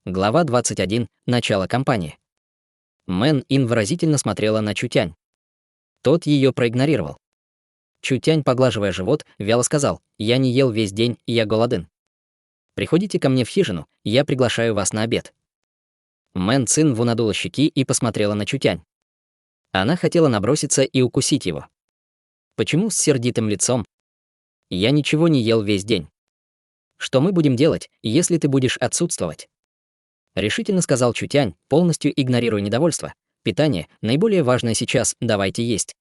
Глава 21. Начало кампании. Мэн Ин выразительно смотрела на Чутянь. Тот ее проигнорировал. Чутянь, поглаживая живот, вяло сказал: «Я не ел весь день, я голоден. Приходите ко мне в хижину, я приглашаю вас на обед». Мэн Цин надула щеки и посмотрела на Чутянь. Она хотела наброситься и укусить его. Почему с сердитым лицом? «Я ничего не ел весь день. Что мы будем делать, если ты будешь отсутствовать?» Решительно сказал Чутянь, полностью игнорируя недовольство. «Питание — наиболее важное сейчас, давайте есть».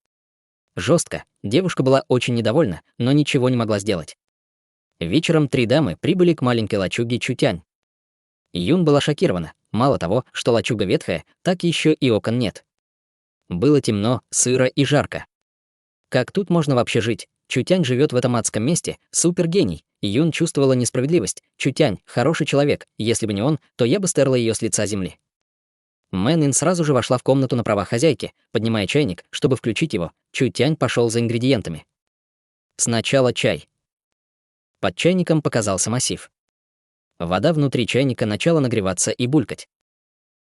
Жестко. Девушка была очень недовольна, но ничего не могла сделать. Вечером 3 дамы прибыли к маленькой лачуге Чутянь. Юн была шокирована. Мало того, что лачуга ветхая, так еще и окон нет. Было темно, сыро и жарко. Как тут можно вообще жить? Чутянь живет в этом адском месте, супергений. Юн чувствовала несправедливость. Чутянь — хороший человек, если бы не он, то я бы стерла ее с лица земли. Мэн Ин сразу же вошла в комнату на правах хозяйки, поднимая чайник, чтобы включить его. Чутянь пошел за ингредиентами. Сначала чай. Под чайником показался массив. Вода внутри чайника начала нагреваться и булькать.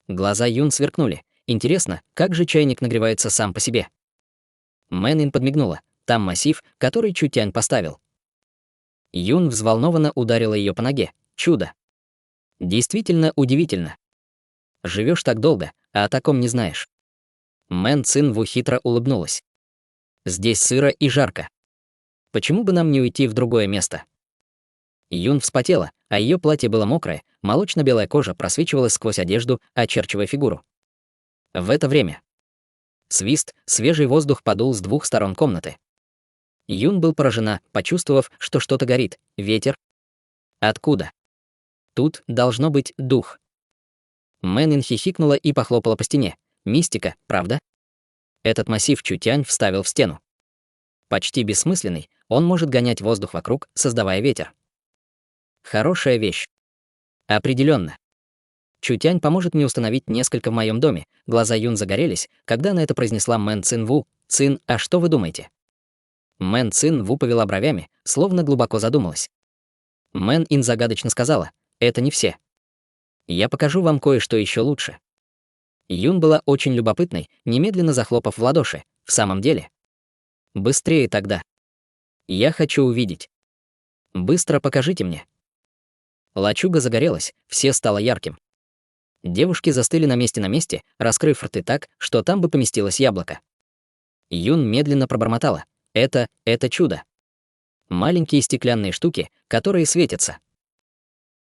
Глаза Юн сверкнули. Интересно, как же чайник нагревается сам по себе? Мэн Ин подмигнула. Там массив, который Чутянь поставил. Юн взволнованно ударила ее по ноге. Чудо. Действительно удивительно. Живешь так долго, а о таком не знаешь. Мэн Цин хитро улыбнулась. Здесь сыро и жарко. Почему бы нам не уйти в другое место? Юн вспотела, а ее платье было мокрое, молочно-белая кожа просвечивалась сквозь одежду, очерчивая фигуру. В это время свист, свежий воздух подул с 2 сторон комнаты. Юн был поражена, почувствовав, что что-то горит. Ветер. Откуда? Тут должно быть дух. Мэн Ин хихикнула и похлопала по стене. Мистика, правда? Этот массив Чутянь вставил в стену. Почти бессмысленный, он может гонять воздух вокруг, создавая ветер. Хорошая вещь. Определенно. Чутянь поможет мне установить несколько в моем доме. Глаза Юн загорелись, когда она это произнесла Мэн Цин Ву. «Цин, а что вы думаете?» Мэн Цин Ву повела бровями, словно глубоко задумалась. Мэн Ин загадочно сказала: «Это не все. Я покажу вам кое-что еще лучше». Юн была очень любопытной, немедленно захлопав в ладоши. «В самом деле?» «Быстрее тогда. Я хочу увидеть. Быстро покажите мне». Лачуга загорелась, все стало ярким. Девушки застыли на месте, раскрыв рты так, что там бы поместилось яблоко. Юн медленно пробормотала: Это чудо. Маленькие стеклянные штуки, которые светятся.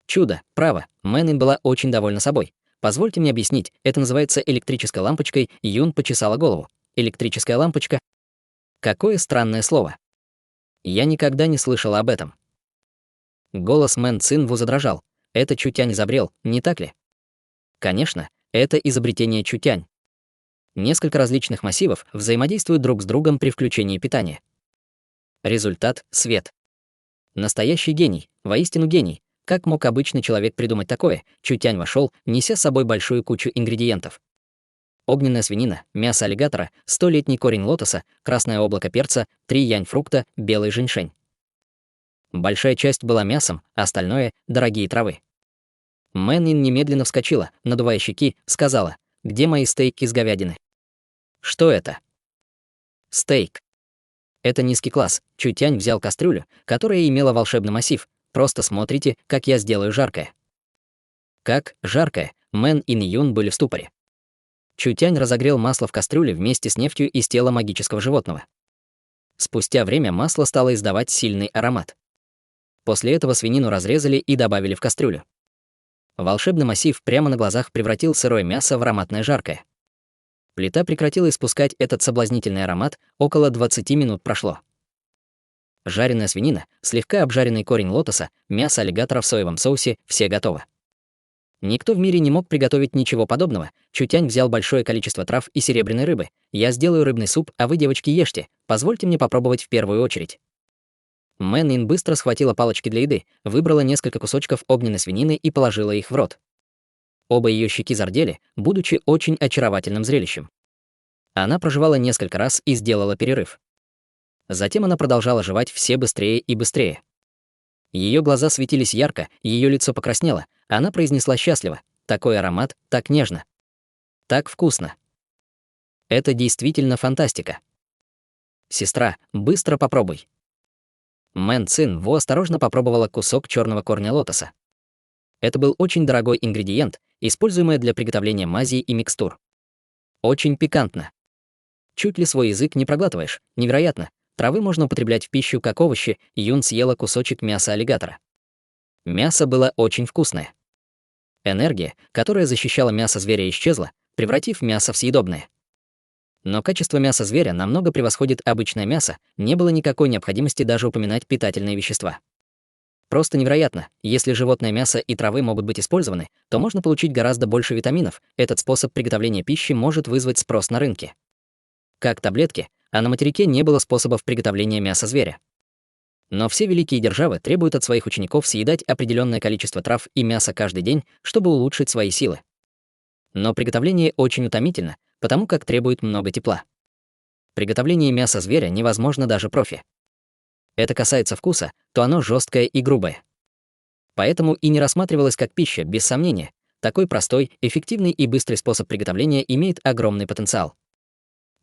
Чудо, право, Мэн Ин была очень довольна собой. Позвольте мне объяснить, это называется электрической лампочкой. Юн почесала голову. Электрическая лампочка? Какое странное слово. Я никогда не слышала об этом. Голос Мэн Цин Ву задрожал. Это Чутянь изобрел, не так ли? Конечно, это изобретение Чутянь. Несколько различных массивов взаимодействуют друг с другом при включении питания. Результат — свет. Настоящий гений, воистину гений. Как мог обычный человек придумать такое? Чутянь вошел, неся с собой большую кучу ингредиентов. Огненная свинина, мясо аллигатора, 100-летний корень лотоса, красное облако перца, 3 янь-фрукта, белый женьшень. Большая часть была мясом, а остальное — дорогие травы. Мэн Ин немедленно вскочила, надувая щеки, сказала: «Где мои стейки из говядины?» «Что это?» «Стейк. Это низкий класс». Чутянь взял кастрюлю, которая имела волшебный массив. «Просто смотрите, как я сделаю жаркое». Как жаркое? Мэн Ин и Юн были в ступоре. Чутянь разогрел масло в кастрюле вместе с нефтью из тела магического животного. Спустя время масло стало издавать сильный аромат. После этого свинину разрезали и добавили в кастрюлю. Волшебный массив прямо на глазах превратил сырое мясо в ароматное жаркое. Плита прекратила испускать этот соблазнительный аромат, около 20 минут прошло. Жареная свинина, слегка обжаренный корень лотоса, мясо аллигатора в соевом соусе — все готово. Никто в мире не мог приготовить ничего подобного. Чутянь взял большое количество трав и серебряной рыбы. «Я сделаю рыбный суп, а вы, девочки, ешьте. Позвольте мне попробовать в первую очередь». Мэн Ин быстро схватила палочки для еды, выбрала несколько кусочков огненной свинины и положила их в рот. Оба ее щеки зардели, будучи очень очаровательным зрелищем. Она прожевала несколько раз и сделала перерыв. Затем она продолжала жевать все быстрее и быстрее. Ее глаза светились ярко, ее лицо покраснело, она произнесла счастливо: такой аромат, так нежно. Так вкусно. Это действительно фантастика. Сестра, быстро попробуй. Мэн Цин Ву осторожно попробовала кусок черного корня лотоса. Это был очень дорогой ингредиент, используемый для приготовления мазей и микстур. Очень пикантно. Чуть ли свой язык не проглатываешь, невероятно. Травы можно употреблять в пищу как овощи, Юн съела кусочек мяса аллигатора. Мясо было очень вкусное. Энергия, которая защищала мясо зверя, исчезла, превратив мясо в съедобное. Но качество мяса зверя намного превосходит обычное мясо, не было никакой необходимости даже упоминать питательные вещества. Просто невероятно, если животное мясо и травы могут быть использованы, то можно получить гораздо больше витаминов, этот способ приготовления пищи может вызвать спрос на рынке. Как таблетки, а на материке не было способов приготовления мяса зверя. Но все великие державы требуют от своих учеников съедать определенное количество трав и мяса каждый день, чтобы улучшить свои силы. Но приготовление очень утомительно, потому как требует много тепла. Приготовление мяса зверя невозможно даже профи. Это касается вкуса, то оно жесткое и грубое. Поэтому и не рассматривалось как пища, без сомнения. Такой простой, эффективный и быстрый способ приготовления имеет огромный потенциал.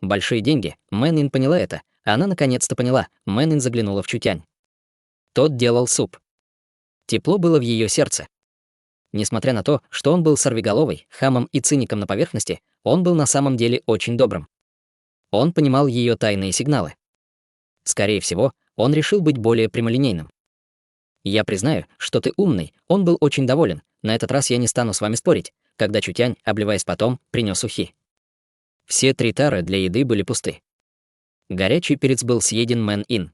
Большие деньги, Мэн Ин поняла это, а она наконец-то поняла, Мэн Ин заглянула в Чутянь. Тот делал суп. Тепло было в ее сердце. Несмотря на то, что он был сорвиголовой, хамом и циником на поверхности, он был на самом деле очень добрым. Он понимал ее тайные сигналы. Скорее всего, он решил быть более прямолинейным. «Я признаю, что ты умный», он был очень доволен, на этот раз я не стану с вами спорить, когда Чутянь, обливаясь потом, принес ухи. Все 3 тары для еды были пусты. Горячий перец был съеден Мэн Ин.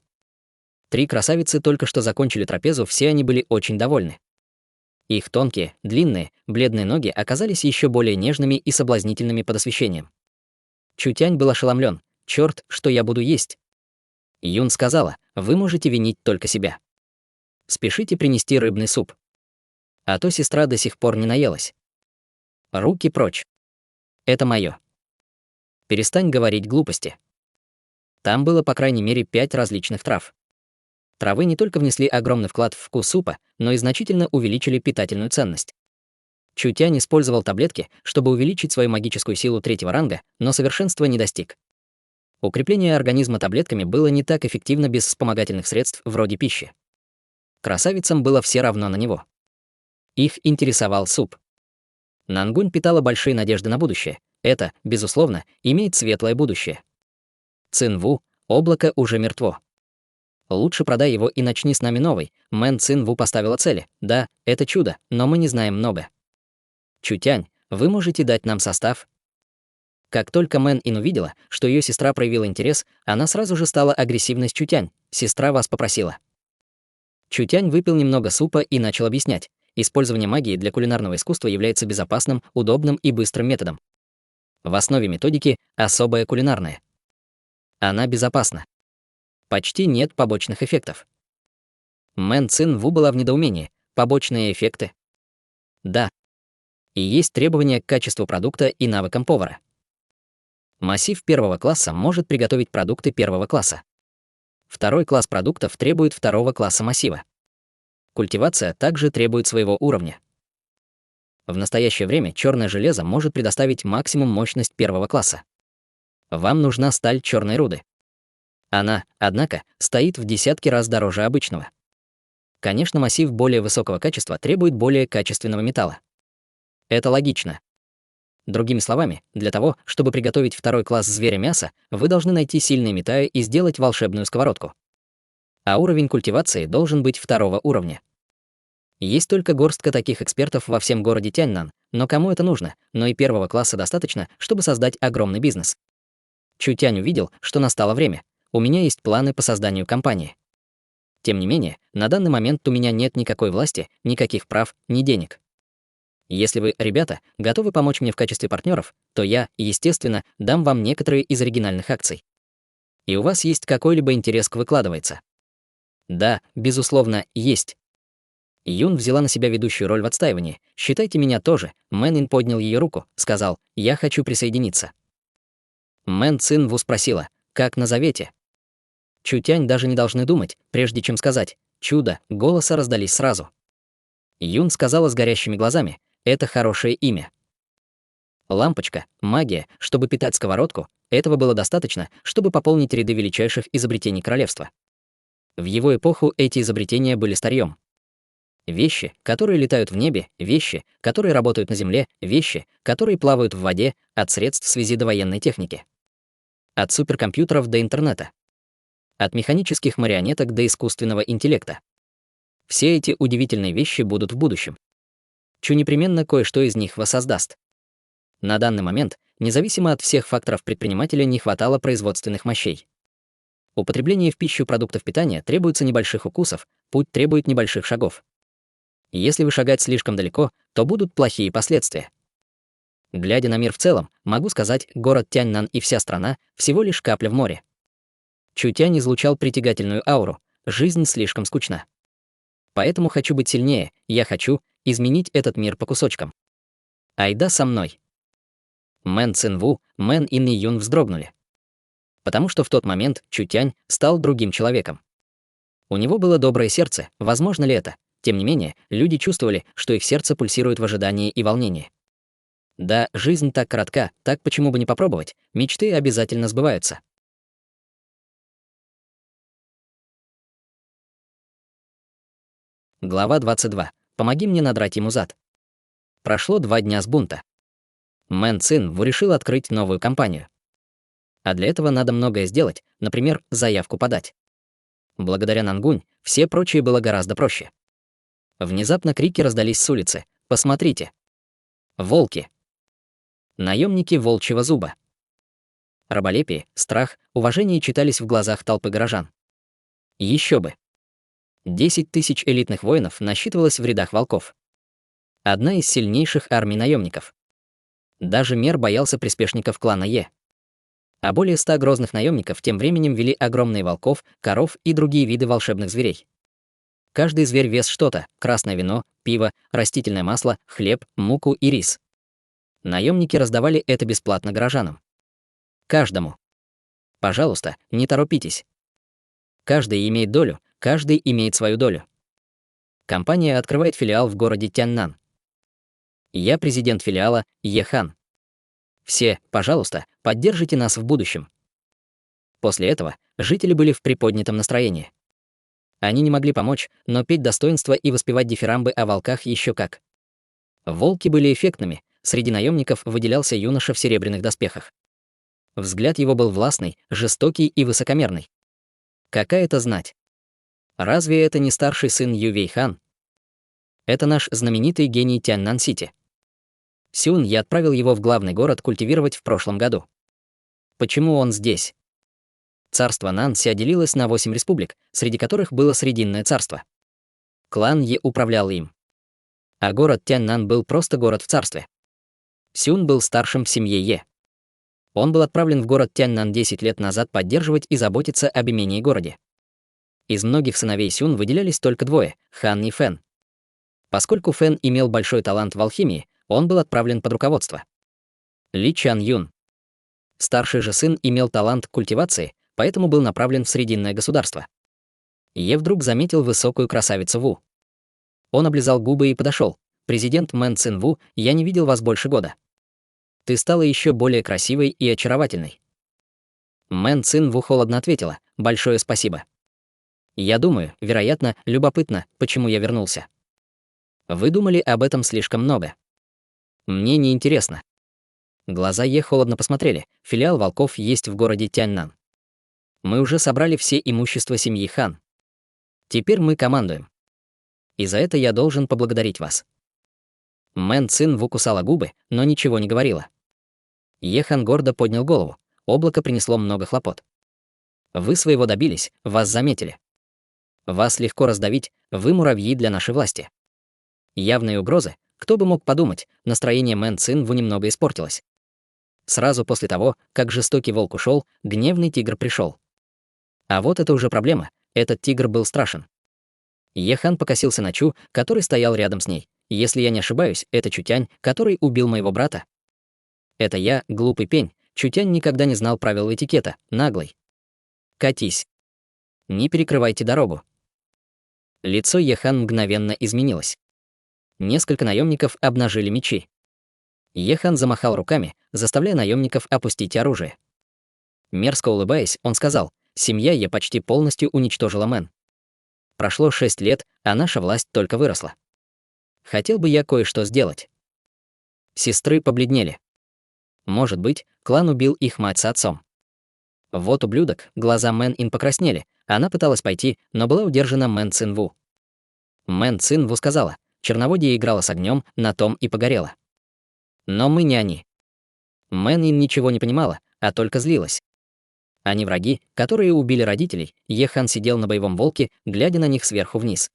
3 красавицы только что закончили трапезу, все они были очень довольны. Их тонкие, длинные, бледные ноги оказались еще более нежными и соблазнительными под освещением. Чутянь был ошеломлен. «Чёрт, что я буду есть?» Юн сказала, «Вы можете винить только себя. Спешите принести рыбный суп. А то сестра до сих пор не наелась. Руки прочь. Это моё. Перестань говорить глупости». Там было по крайней мере 5 различных трав. Травы не только внесли огромный вклад в вкус супа, но и значительно увеличили питательную ценность. Чутянь использовал таблетки, чтобы увеличить свою магическую силу 3-го ранга, но совершенства не достиг. Укрепление организма таблетками было не так эффективно без вспомогательных средств вроде пищи. Красавицам было все равно на него. Их интересовал суп. Нангунь питала большие надежды на будущее. Это, безусловно, имеет светлое будущее. Цин Ву, облако уже мертво. Лучше продай его и начни с нами новый. Мэн Цин Ву поставила цели. Да, это чудо, но мы не знаем много. Чутянь, вы можете дать нам состав? Как только Мэн Ин увидела, что ее сестра проявила интерес, она сразу же стала агрессивной с Чутянь. Сестра вас попросила. Чутянь выпил немного супа и начал объяснять. Использование магии для кулинарного искусства является безопасным, удобным и быстрым методом. В основе методики особая кулинарная. Она безопасна. Почти нет побочных эффектов. Мэн Цин Ву была в недоумении. Побочные эффекты? Да. И есть требования к качеству продукта и навыкам повара. Массив 1-го класса может приготовить продукты 1-го класса. 2-й класс продуктов требует 2-го класса массива. Культивация также требует своего уровня. В настоящее время черное железо может предоставить максимум мощность 1-го класса. Вам нужна сталь черной руды. Она, однако, стоит в десятки раз дороже обычного. Конечно, массив более высокого качества требует более качественного металла. Это логично. Другими словами, для того, чтобы приготовить 2-й класс зверя мяса, вы должны найти сильные металлы и сделать волшебную сковородку. А уровень культивации должен быть 2-го уровня. Есть только горстка таких экспертов во всем городе Тяньнан, но кому это нужно? Но и 1-го класса достаточно, чтобы создать огромный бизнес. Чутянь увидел, что настало время. У меня есть планы по созданию компании. Тем не менее, на данный момент у меня нет никакой власти, никаких прав, ни денег. Если вы, ребята, готовы помочь мне в качестве партнеров, то я, естественно, дам вам некоторые из оригинальных акций. И у вас есть какой-либо интерес к выкладывается? Да, безусловно, есть. Юн взяла на себя ведущую роль в отстаивании. «Считайте меня тоже». Мэн Ин поднял ее руку, сказал, «Я хочу присоединиться». Мэн Цин Ву спросила, «Как назовете?» Чутянь даже не должны думать, прежде чем сказать «чудо», голоса раздались сразу. Юн сказала с горящими глазами, это хорошее имя. Лампочка, магия, чтобы питать сковородку, этого было достаточно, чтобы пополнить ряды величайших изобретений королевства. В его эпоху эти изобретения были старьем. Вещи, которые летают в небе, вещи, которые работают на земле, вещи, которые плавают в воде, от средств связи до военной техники. От суперкомпьютеров до интернета. От механических марионеток до искусственного интеллекта. Все эти удивительные вещи будут в будущем. Чу непременно кое-что из них воссоздаст. На данный момент, независимо от всех факторов предпринимателя, не хватало производственных мощей. Употребление в пищу продуктов питания требуется небольших укусов, путь требует небольших шагов. Если вы шагать слишком далеко, то будут плохие последствия. Глядя на мир в целом, могу сказать, город Тяньнан и вся страна — всего лишь капля в море. Чутянь излучал притягательную ауру, жизнь слишком скучна. Поэтому хочу быть сильнее, я хочу изменить этот мир по кусочкам. Айда со мной. Мэн Цинву, Мэн и Ни Юн вздрогнули. Потому что в тот момент Чутянь стал другим человеком. У него было доброе сердце, возможно ли это? Тем не менее, люди чувствовали, что их сердце пульсирует в ожидании и волнении. Да, жизнь так коротка, так почему бы не попробовать? Мечты обязательно сбываются. Глава 22. Помоги мне надрать ему зад. Прошло 2 дня с бунта. Мэн Цин решил открыть новую компанию. А для этого надо многое сделать, например, заявку подать. Благодаря Нангунь все прочее было гораздо проще. Внезапно крики раздались с улицы. «Посмотрите! Волки!» Наемники волчьего зуба. Раболепие, страх, уважение читались в глазах толпы горожан. Еще бы! 10 тысяч элитных воинов насчитывалось в рядах волков. Одна из сильнейших армий наемников. Даже Мер боялся приспешников клана Е. А более 100 грозных наемников тем временем вели огромные волков, коров и другие виды волшебных зверей. Каждый зверь вес что-то: красное вино, пиво, растительное масло, хлеб, муку и рис. Наемники раздавали это бесплатно горожанам. Каждому. Пожалуйста, не торопитесь. Каждый имеет долю, каждый имеет свою долю. Компания открывает филиал в городе Тяньнан. Я президент филиала Ехан. Все, пожалуйста, поддержите нас в будущем. После этого жители были в приподнятом настроении. Они не могли помочь, но петь достоинства и воспевать дифирамбы о волках еще как. Волки были эффектными, среди наемников выделялся юноша в серебряных доспехах. Взгляд его был властный, жестокий и высокомерный. Какая-то знать. Разве это не старший сын Ю Вейхан? Это наш знаменитый гений Тяньнан-Сити. Сюн я отправил его в главный город культивировать в прошлом году. Почему он здесь? Царство Нанси отделилось на 8 республик, среди которых было Срединное царство. Клан Е управлял им. А город Тяньнан был просто город в царстве. Сюн был старшим в семье Е. Он был отправлен в город Тяньнан 10 лет назад поддерживать и заботиться об имении городе. Из многих сыновей Сюн выделялись только 2 — Хан и Фэн. Поскольку Фэн имел большой талант в алхимии, он был отправлен под руководство. Ли Чан Юн. Старший же сын имел талант к культивации, поэтому был направлен в Срединное государство. Е вдруг заметил высокую красавицу Ву. Он облизал губы и подошел. «Президент Мэн Цин Ву, я не видел вас больше года. Ты стала еще более красивой и очаровательной». Мэн Цин Ву холодно ответила: «Большое спасибо. Я думаю, вероятно, любопытно, почему я вернулся. Вы думали об этом слишком много. Мне не интересно». Глаза Е холодно посмотрели. Филиал волков есть в городе Тяньнан. Мы уже собрали все имущество семьи Хан. Теперь мы командуем. И за это я должен поблагодарить вас. Мэн Цин Ву кусала губы, но ничего не говорила. Ехан гордо поднял голову. Облако принесло много хлопот. Вы своего добились, вас заметили. Вас легко раздавить, вы муравьи для нашей власти. Явные угрозы, кто бы мог подумать, настроение Мэн Цин Ву немного испортилось. Сразу после того, как жестокий волк ушел, гневный тигр пришел. А вот это уже проблема, этот тигр был страшен. Ехан покосился на Чу, который стоял рядом с ней. Если я не ошибаюсь, это Чутянь, который убил моего брата. Это я, глупый пень. Чутянь никогда не знал правил этикета, наглый. Катись. Не перекрывайте дорогу. Лицо Ехан мгновенно изменилось. Несколько наемников обнажили мечи. Ехан замахал руками, заставляя наемников опустить оружие. Мерзко улыбаясь, он сказал: «Семья Е почти полностью уничтожила Мэн. Прошло 6 лет, а наша власть только выросла. Хотел бы я кое-что сделать». Сестры побледнели. Может быть, клан убил их мать с отцом. Вот ублюдок, глаза Мэн Ин покраснели. Она пыталась пойти, но была удержана Мэн Цинву. Мэн Цинву сказала: «Черноводье играла с огнем, на том и погорела». Но мы не они. Мэн Ин ничего не понимала, а только злилась. Они враги, которые убили родителей. Ехан сидел на боевом волке, глядя на них сверху вниз.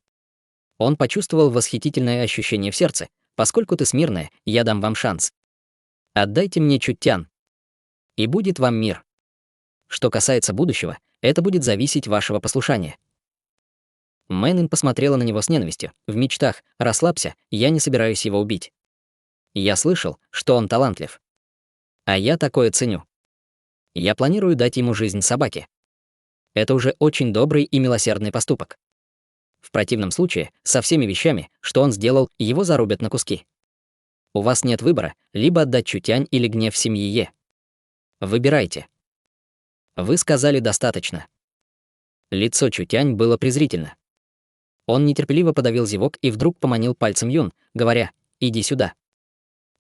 Он почувствовал восхитительное ощущение в сердце. «Поскольку ты смирная, я дам вам шанс. Отдайте мне Чутян, и будет вам мир. Что касается будущего, это будет зависеть вашего послушания». Мэн Ин посмотрела на него с ненавистью. «В мечтах, расслабься, я не собираюсь его убить. Я слышал, что он талантлив. А я такое ценю. Я планирую дать ему жизнь собаки. Это уже очень добрый и милосердный поступок. В противном случае, со всеми вещами, что он сделал, его зарубят на куски. У вас нет выбора, либо отдать Чутянь или гнев семьи Е. Выбирайте». «Вы сказали достаточно». Лицо Чутянь было презрительно. Он нетерпеливо подавил зевок и вдруг поманил пальцем Юн, говоря: «Иди сюда».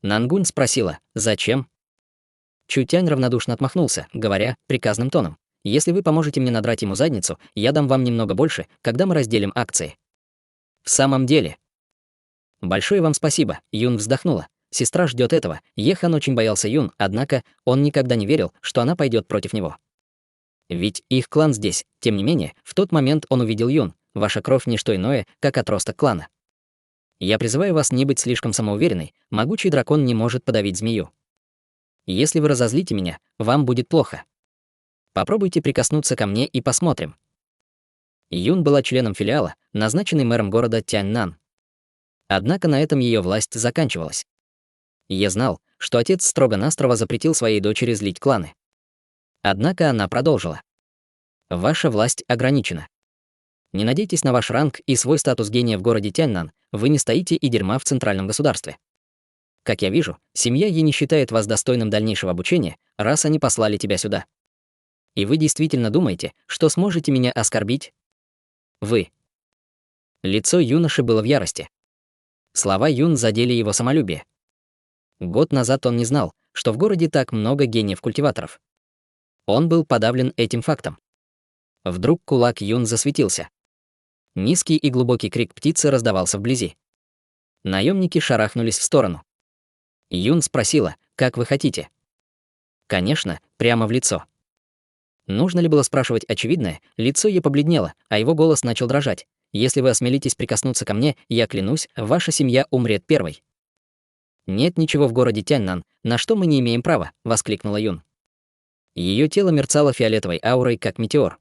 Нангунь спросила: «Зачем?» Чутянь равнодушно отмахнулся, говоря приказным тоном: «Если вы поможете мне надрать ему задницу, я дам вам немного больше, когда мы разделим акции». «В самом деле?» «Большое вам спасибо», — Юн вздохнула. Сестра ждет этого. Ехан очень боялся Юн, однако он никогда не верил, что она пойдет против него. Ведь их клан здесь. Тем не менее, в тот момент он увидел Юн. Ваша кровь — не что иное, как отросток клана. Я призываю вас не быть слишком самоуверенной. Могучий дракон не может подавить змею. Если вы разозлите меня, вам будет плохо. Попробуйте прикоснуться ко мне и посмотрим». Юн была членом филиала, назначенной мэром города Тяньнан. Однако на этом ее власть заканчивалась. Я знал, что отец строго-настрого запретил своей дочери злить кланы. Однако она продолжила: «Ваша власть ограничена. Не надейтесь на ваш ранг и свой статус гения в городе Тяньнан, вы не стоите и дерьма в центральном государстве. Как я вижу, семья Е не считает вас достойным дальнейшего обучения, раз они послали тебя сюда. И вы действительно думаете, что сможете меня оскорбить? Вы». Лицо юноши было в ярости. Слова Юн задели его самолюбие. Год назад он не знал, что в городе так много гениев-культиваторов. Он был подавлен этим фактом. Вдруг кулак Юн засветился. Низкий и глубокий крик птицы раздавался вблизи. Наемники шарахнулись в сторону. Юн спросила: «Как вы хотите?» Конечно, прямо в лицо. Нужно ли было спрашивать очевидное? Лицо ей побледнело, а его голос начал дрожать. «Если вы осмелитесь прикоснуться ко мне, я клянусь, ваша семья умрет первой». «Нет ничего в городе Тяньнан, на что мы не имеем права», — воскликнула Юн. Ее тело мерцало фиолетовой аурой, как метеор.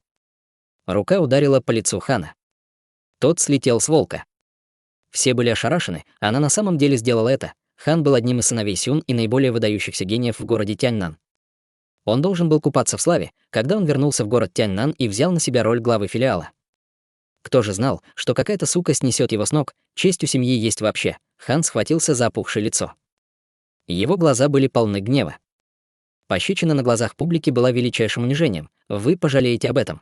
Рука ударила по лицу Хана. Тот слетел с волка. Все были ошарашены, она на самом деле сделала это. Хан был одним из сыновей Сюн и наиболее выдающихся гениев в городе Тяньнан. Он должен был купаться в славе, когда он вернулся в город Тяньнан и взял на себя роль главы филиала. Кто же знал, что какая-то сука снесет его с ног, честь у семьи есть вообще. Хан схватился за опухшее лицо. Его глаза были полны гнева. Пощечина на глазах публики была величайшим унижением. Вы пожалеете об этом.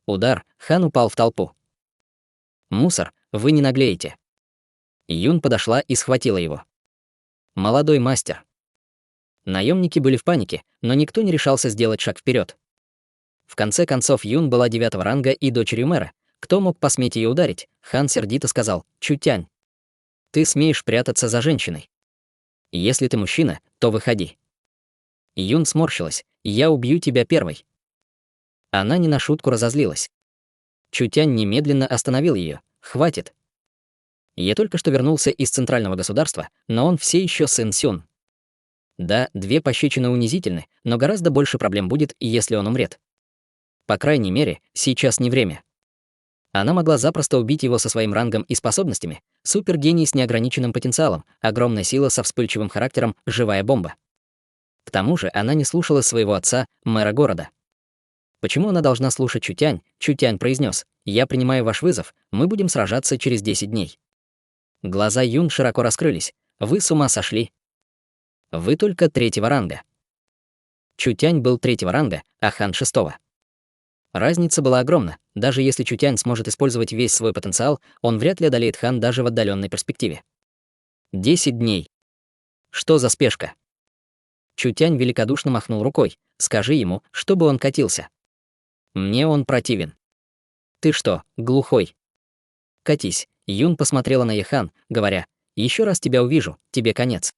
Удар, Хан упал в толпу. «Мусор, вы не наглеете». Юн подошла и схватила его. «Молодой мастер». Наемники были в панике, но никто не решался сделать шаг вперед. В конце концов, Юн была 9-го ранга и дочерью мэра. Кто мог посметь ее ударить? Хан сердито сказал: «Чутянь, ты смеешь прятаться за женщиной. Если ты мужчина, то выходи». Юн сморщилась: «Я убью тебя первой». Она не на шутку разозлилась. Чутянь немедленно остановил ее. «Хватит. Я только что вернулся из центрального государства, но он все еще сын Сюн. Да, 2 пощечины унизительны, но гораздо больше проблем будет, если он умрет. По крайней мере, сейчас не время». Она могла запросто убить его со своим рангом и способностями. Супергений с неограниченным потенциалом, огромная сила со вспыльчивым характером, живая бомба. К тому же она не слушала своего отца, мэра города. Почему она должна слушать Чутянь? Чутянь произнес: «Я принимаю ваш вызов, мы будем сражаться через 10 дней». Глаза Юн широко раскрылись. Вы с ума сошли. Вы только 3-го ранга. Чутянь был 3-го ранга, а Хан 6-го. Разница была огромна. Даже если Чутянь сможет использовать весь свой потенциал, он вряд ли одолеет Хан даже в отдаленной перспективе. 10 дней. Что за спешка? Чутянь великодушно махнул рукой. Скажи ему, чтобы он катился. Мне он противен. Ты что, глухой? Катись. Юн посмотрела на Ехан, говоря, еще раз тебя увижу, тебе конец.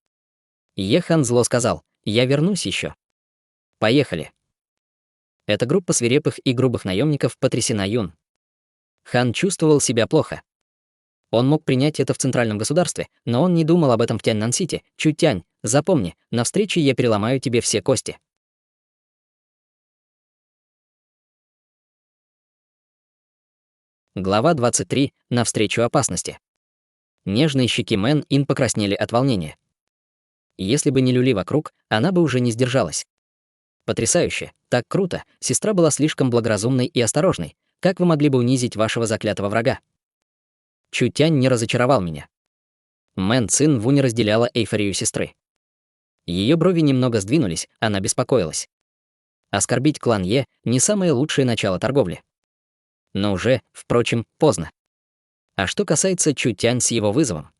Ехан зло сказал, я вернусь еще. Поехали. Эта группа свирепых и грубых наемников потрясена Юн. Хан чувствовал себя плохо. Он мог принять это в центральном государстве, но он не думал об этом в Тяньнан-Сити. Чутянь, запомни, на встрече я переломаю тебе все кости. Глава 23. Навстречу опасности. Нежные щеки Мэн Ин покраснели от волнения. Если бы не люли вокруг, она бы уже не сдержалась. Потрясающе, так круто, сестра была слишком благоразумной и осторожной. Как вы могли бы унизить вашего заклятого врага? Чутянь не разочаровал меня. Мэн Цин Ву не разделяла эйфорию сестры. Ее брови немного сдвинулись, она беспокоилась. Оскорбить клан Е — не самое лучшее начало торговли. Но уже, впрочем, поздно. А что касается Чутянь с его вызовом?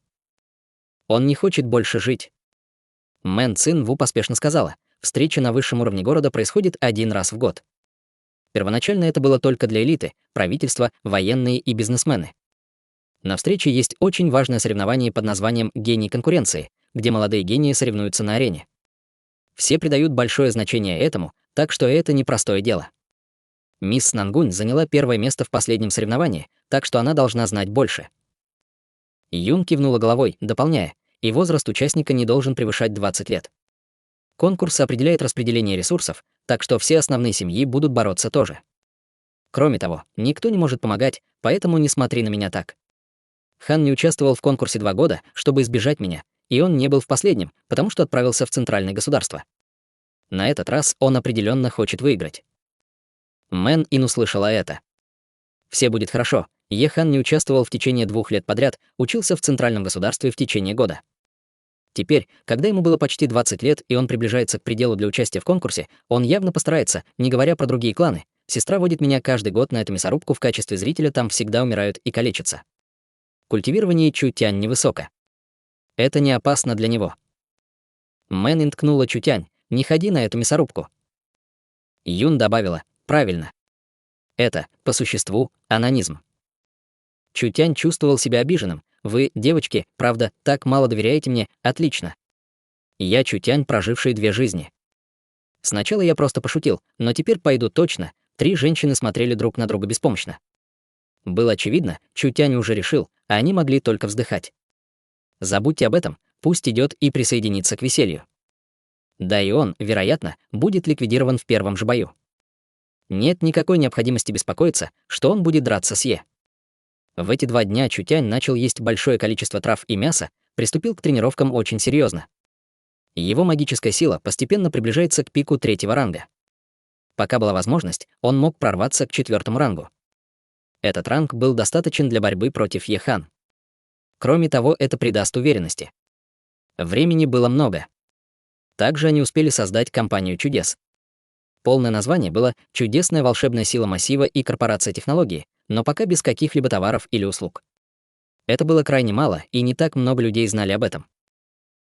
Он не хочет больше жить. Мэн Цин Ву поспешно сказала, встреча на высшем уровне города происходит 1 раз в год. Первоначально это было только для элиты, правительства, военные и бизнесмены. На встрече есть очень важное соревнование под названием «Гений конкуренции», где молодые гении соревнуются на арене. Все придают большое значение этому, так что это непростое дело. Мисс Нангунь заняла 1-е место в последнем соревновании, так что она должна знать больше. Юн кивнула головой, дополняя, и возраст участника не должен превышать 20 лет. Конкурс определяет распределение ресурсов, так что все основные семьи будут бороться тоже. Кроме того, никто не может помогать, поэтому не смотри на меня так. Хан не участвовал в конкурсе 2 года, чтобы избежать меня, и он не был в последнем, потому что отправился в центральное государство. На этот раз он определенно хочет выиграть. Мэн Ин услышала это. Все будет хорошо. Ехан не участвовал в течение 2 лет подряд, учился в центральном государстве в течение года. Теперь, когда ему было почти 20 лет, и он приближается к пределу для участия в конкурсе, он явно постарается, не говоря про другие кланы. Сестра водит меня каждый год на эту мясорубку в качестве зрителя, там всегда умирают и калечатся. Культивирование Чутянь невысоко. Это не опасно для него. Мэн Ин ткнула Чутянь, не ходи на эту мясорубку. Юн добавила, правильно. Это, по существу, анонизм. Чутянь чувствовал себя обиженным. Вы, девочки, правда, так мало доверяете мне, отлично. Я Чутянь, проживший 2 жизни. Сначала я просто пошутил, но теперь пойду точно. 3 женщины смотрели друг на друга беспомощно. Было очевидно, Чутянь уже решил, а они могли только вздыхать. Забудьте об этом, пусть идет и присоединится к веселью. Да и он, вероятно, будет ликвидирован в 1-м же бою. Нет никакой необходимости беспокоиться, что он будет драться с Е. В эти 2 дня Чутянь начал есть большое количество трав и мяса, приступил к тренировкам очень серьезно. Его магическая сила постепенно приближается к пику 3-го ранга. Пока была возможность, он мог прорваться к 4-му рангу. Этот ранг был достаточен для борьбы против Ехан. Кроме того, это придаст уверенности. Времени было много. Также они успели создать компанию чудес. Полное название было «Чудесная волшебная сила массива и корпорация технологии», но пока без каких-либо товаров или услуг. Это было крайне мало, и не так много людей знали об этом.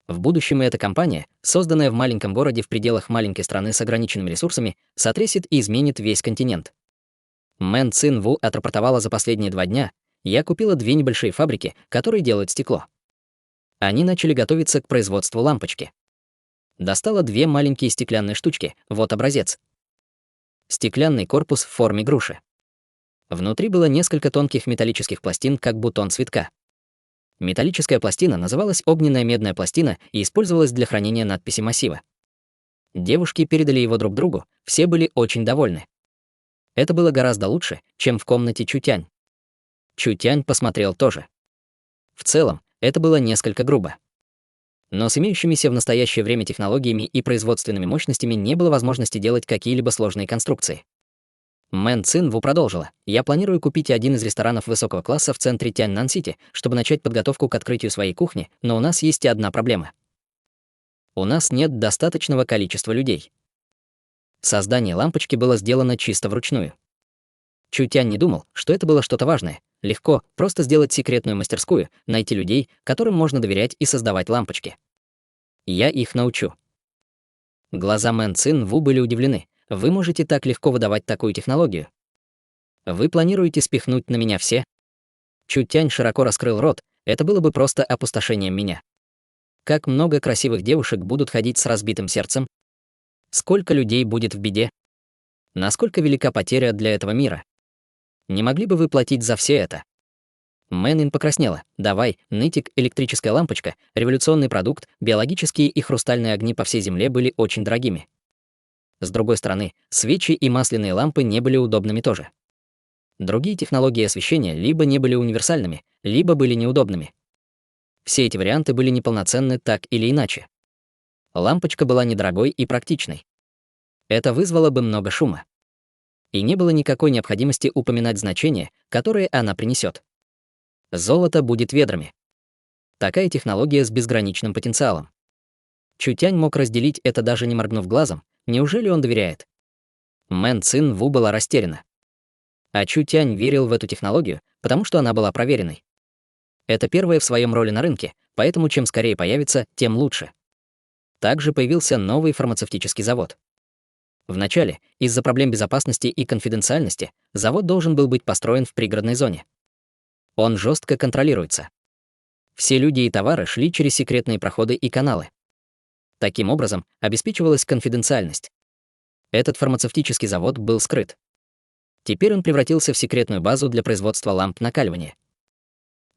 В будущем эта компания, созданная в маленьком городе в пределах маленькой страны с ограниченными ресурсами, сотрясет и изменит весь континент. Мэн Цин Ву отрапортовала за последние 2 дня, я купила 2 небольшие фабрики, которые делают стекло. Они начали готовиться к производству лампочки. Достала 2 маленькие стеклянные штучки, вот образец. Стеклянный корпус в форме груши. Внутри было несколько тонких металлических пластин, как бутон цветка. Металлическая пластина называлась огненная медная пластина и использовалась для хранения надписи массива. Девушки передали его друг другу, все были очень довольны. Это было гораздо лучше, чем в комнате Чутянь. Чутянь посмотрел тоже. В целом, это было несколько грубо. Но с имеющимися в настоящее время технологиями и производственными мощностями не было возможности делать какие-либо сложные конструкции. Мэн Цин Ву продолжила. «Я планирую купить один из ресторанов высокого класса в центре Тяньнан-Сити, чтобы начать подготовку к открытию своей кухни, но у нас есть и одна проблема. У нас нет достаточного количества людей». Создание лампочки было сделано чисто вручную. Чутянь не думал, что это было что-то важное. Легко, просто сделать секретную мастерскую, найти людей, которым можно доверять и создавать лампочки. Я их научу. Глаза Мэн Цин Ву были удивлены. Вы можете так легко выдавать такую технологию? Вы планируете спихнуть на меня все? Чутянь широко раскрыл рот. Это было бы просто опустошением меня. Как много красивых девушек будут ходить с разбитым сердцем? Сколько людей будет в беде? Насколько велика потеря для этого мира? Не могли бы вы платить за все это? Мэнин покраснела. Давай, нытик, электрическая лампочка, революционный продукт, биологические и хрустальные огни по всей Земле были очень дорогими. С другой стороны, свечи и масляные лампы не были удобными тоже. Другие технологии освещения либо не были универсальными, либо были неудобными. Все эти варианты были неполноценны так или иначе. Лампочка была недорогой и практичной. Это вызвало бы много шума. И не было никакой необходимости упоминать значения, которые она принесет. Золото будет ведрами. Такая технология с безграничным потенциалом. Чутянь мог разделить это, даже не моргнув глазом. Неужели он доверяет? Мэн Цин Ву была растеряна. А Чутянь верил в эту технологию, потому что она была проверенной. Это первая в своем роли на рынке, поэтому чем скорее появится, тем лучше. Также появился новый фармацевтический завод. Вначале, из-за проблем безопасности и конфиденциальности, завод должен был быть построен в пригородной зоне. Он жестко контролируется. Все люди и товары шли через секретные проходы и каналы. Таким образом, обеспечивалась конфиденциальность. Этот фармацевтический завод был скрыт. Теперь он превратился в секретную базу для производства ламп накаливания.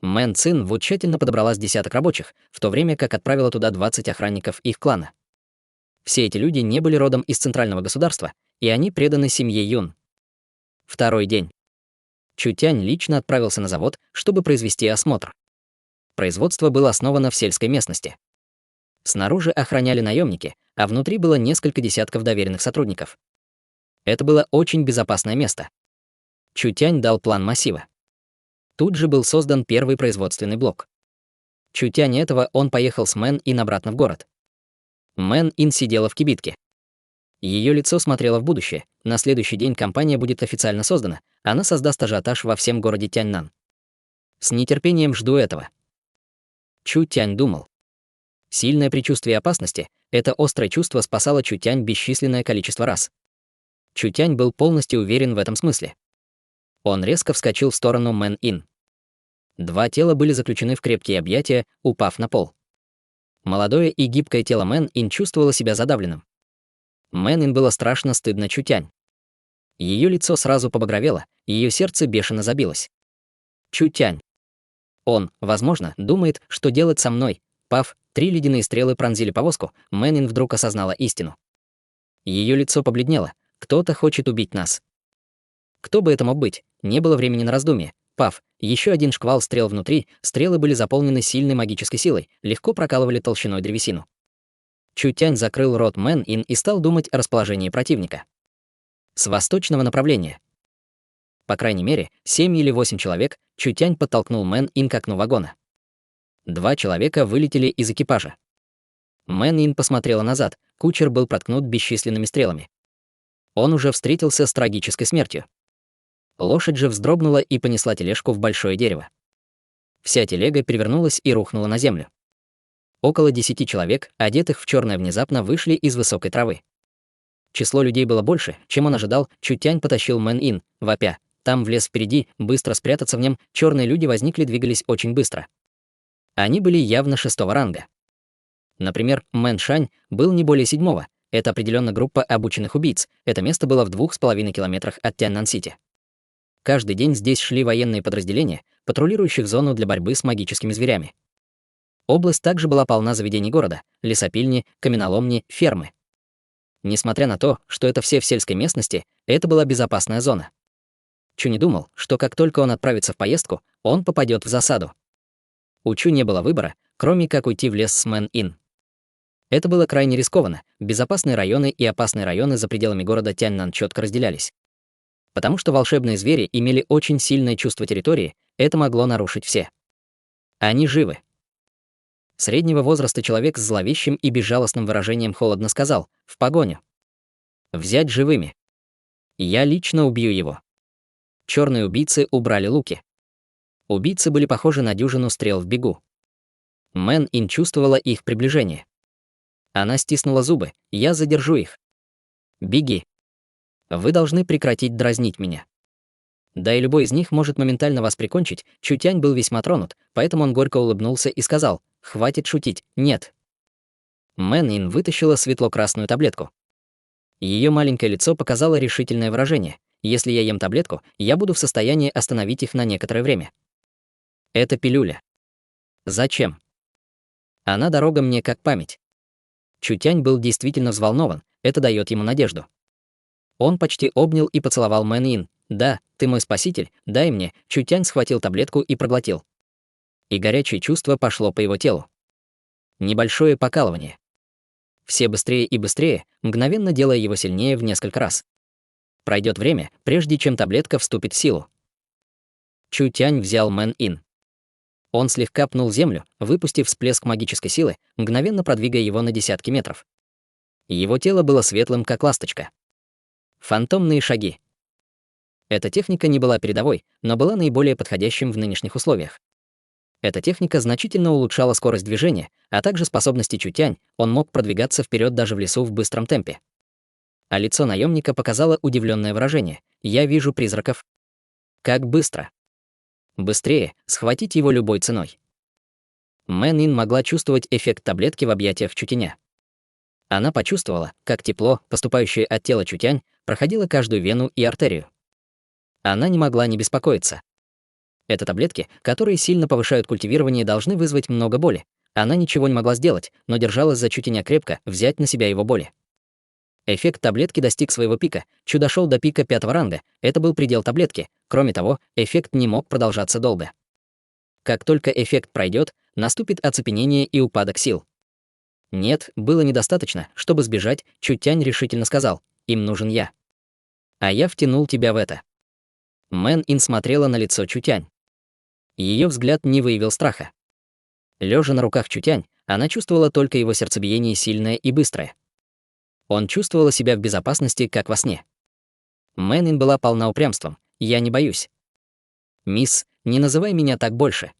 Мэн Цин Ву тщательно подобрала с десяток рабочих, в то время как отправила туда 20 охранников их клана. Все эти люди не были родом из центрального государства, и они преданы семье Юн. Второй день. Чутянь лично отправился на завод, чтобы произвести осмотр. Производство было основано в сельской местности. Снаружи охраняли наемники, а внутри было несколько десятков доверенных сотрудников. Это было очень безопасное место. Чутянь дал план массива. Тут же был создан первый производственный блок. Чутянь этого он поехал с Мэн Ин обратно в город. Мэн Ин сидела в кибитке. Ее лицо смотрело в будущее. На следующий день компания будет официально создана. Она создаст ажиотаж во всем городе Тяньнан. С нетерпением жду этого. Чутянь думал. Сильное предчувствие опасности, это острое чувство спасало Чутянь бесчисленное количество раз. Чутянь был полностью уверен в этом смысле. Он резко вскочил в сторону Мэн Ин. Два тела были заключены в крепкие объятия, упав на пол. Молодое и гибкое тело Мэн Ин чувствовало себя задавленным. Мэн Ин было страшно стыдно Чутянь. Ее лицо сразу побагровело, ее сердце бешено забилось. Чутянь. Он, возможно, думает, что делать со мной. Пав, 3 ледяные стрелы пронзили повозку, Мэн Ин вдруг осознала истину. Ее лицо побледнело. Кто-то хочет убить нас. Кто бы это мог быть? Не было времени на раздумье. Пав, еще один шквал стрел внутри, стрелы были заполнены сильной магической силой, легко прокалывали толщиной древесину. Чутянь закрыл рот Мэн Ин и стал думать о расположении противника. С восточного направления. По крайней мере, 7 или 8 человек, Чутянь подтолкнул Мэн Ин к окну вагона. 2 человека вылетели из экипажа. Мэн Ин посмотрела назад, кучер был проткнут бесчисленными стрелами. Он уже встретился с трагической смертью. Лошадь же вздрогнула и понесла тележку в большое дерево. Вся телега перевернулась и рухнула на землю. Около 10 человек, одетых в черное, внезапно вышли из высокой травы. Число людей было больше, чем он ожидал. Чутянь потащил Мэн Ин, вопя. Там, в лес впереди, быстро спрятаться в нем, черные люди возникли, двигались очень быстро. Они были явно 6-го ранга. Например, Мэн Шань был не более 7-го. Это определенно группа обученных убийц. Это место было в 2,5 километрах от Тяньнан-Сити. Каждый день здесь шли военные подразделения, патрулирующих зону для борьбы с магическими зверями. Область также была полна заведений города, лесопильни, каменоломни, фермы. Несмотря на то, что это все в сельской местности, это была безопасная зона. Чу не думал, что как только он отправится в поездку, он попадет в засаду. У Чу не было выбора, кроме как уйти в лес с Мэн Ин. Это было крайне рискованно, безопасные районы и опасные районы за пределами города Тяньнан четко разделялись. Потому что волшебные звери имели очень сильное чувство территории, это могло нарушить все. Они живы. Среднего возраста человек с зловещим и безжалостным выражением холодно сказал: «В погоню. Взять живыми. Я лично убью его». Черные убийцы убрали луки. Убийцы были похожи на дюжину стрел в бегу. Мэн Ин чувствовала их приближение. Она стиснула зубы. «Я задержу их. Беги. Вы должны прекратить дразнить меня». Да и любой из них может моментально вас прикончить. Чутянь был весьма тронут, поэтому он горько улыбнулся и сказал: «Хватит шутить, нет». Мэн Ин вытащила светло-красную таблетку. Ее маленькое лицо показало решительное выражение. «Если я ем таблетку, я буду в состоянии остановить их на некоторое время». Это пилюля. Зачем? Она дорога мне как память. Чутянь был действительно взволнован, это дает ему надежду. Он почти обнял и поцеловал Мэн Ин. «Да, ты мой спаситель, дай мне». Чутянь схватил таблетку и проглотил. И горячее чувство пошло по его телу. Небольшое покалывание. Все быстрее и быстрее, мгновенно делая его сильнее в несколько раз. Пройдет время, прежде чем таблетка вступит в силу. Чутянь взял Мэн Ин. Он слегка пнул землю, выпустив всплеск магической силы, мгновенно продвигая его на десятки метров. Его тело было светлым, как ласточка. Фантомные шаги. Эта техника не была передовой, но была наиболее подходящим в нынешних условиях. Эта техника значительно улучшала скорость движения, а также способности Чутянь, он мог продвигаться вперед даже в лесу в быстром темпе. А лицо наемника показало удивленное выражение. «Я вижу призраков». Как быстро. Быстрее, схватить его любой ценой. Мэн Ин могла чувствовать эффект таблетки в объятиях Чутяня. Она почувствовала, как тепло, поступающее от тела Чутянь, проходило каждую вену и артерию. Она не могла не беспокоиться. Это таблетки, которые сильно повышают культивирование, должны вызвать много боли. Она ничего не могла сделать, но держалась за Чутяня крепко, взять на себя его боли. Эффект таблетки достиг своего пика, Чу дошел до пика 5-го ранга, это был предел таблетки. Кроме того, эффект не мог продолжаться долго. Как только эффект пройдет, наступит оцепенение и упадок сил. Нет, было недостаточно, чтобы сбежать, Чутянь решительно сказал: «Им нужен я. А я втянул тебя в это». Мэн Ин смотрела на лицо Чутянь. Ее взгляд не выявил страха. Лежа на руках Чутянь, она чувствовала только его сердцебиение сильное и быстрое. Он чувствовала себя в безопасности, как во сне. Мэн Ин была полна упрямством. «Я не боюсь». «Мисс, не называй меня так больше».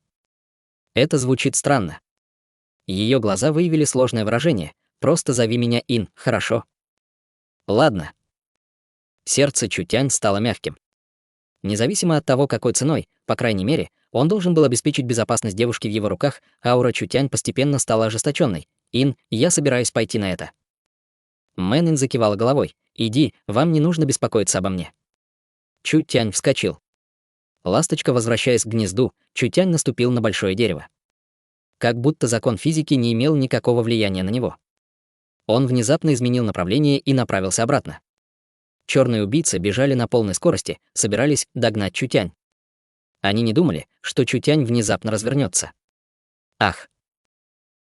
Это звучит странно. Ее глаза выявили сложное выражение. «Просто зови меня Ин, хорошо?» «Ладно». Сердце Чутянь стало мягким. Независимо от того, какой ценой, по крайней мере, он должен был обеспечить безопасность девушки в его руках, аура Чутянь постепенно стала ожесточенной. «Ин, я собираюсь пойти на это». Мэн Ин закивала головой. «Иди, вам не нужно беспокоиться обо мне». Чутянь вскочил. Ласточка, возвращаясь к гнезду, Чутянь наступил на большое дерево. Как будто закон физики не имел никакого влияния на него. Он внезапно изменил направление и направился обратно. Черные убийцы бежали на полной скорости, собирались догнать Чутянь. Они не думали, что Чутянь внезапно развернется. Ах!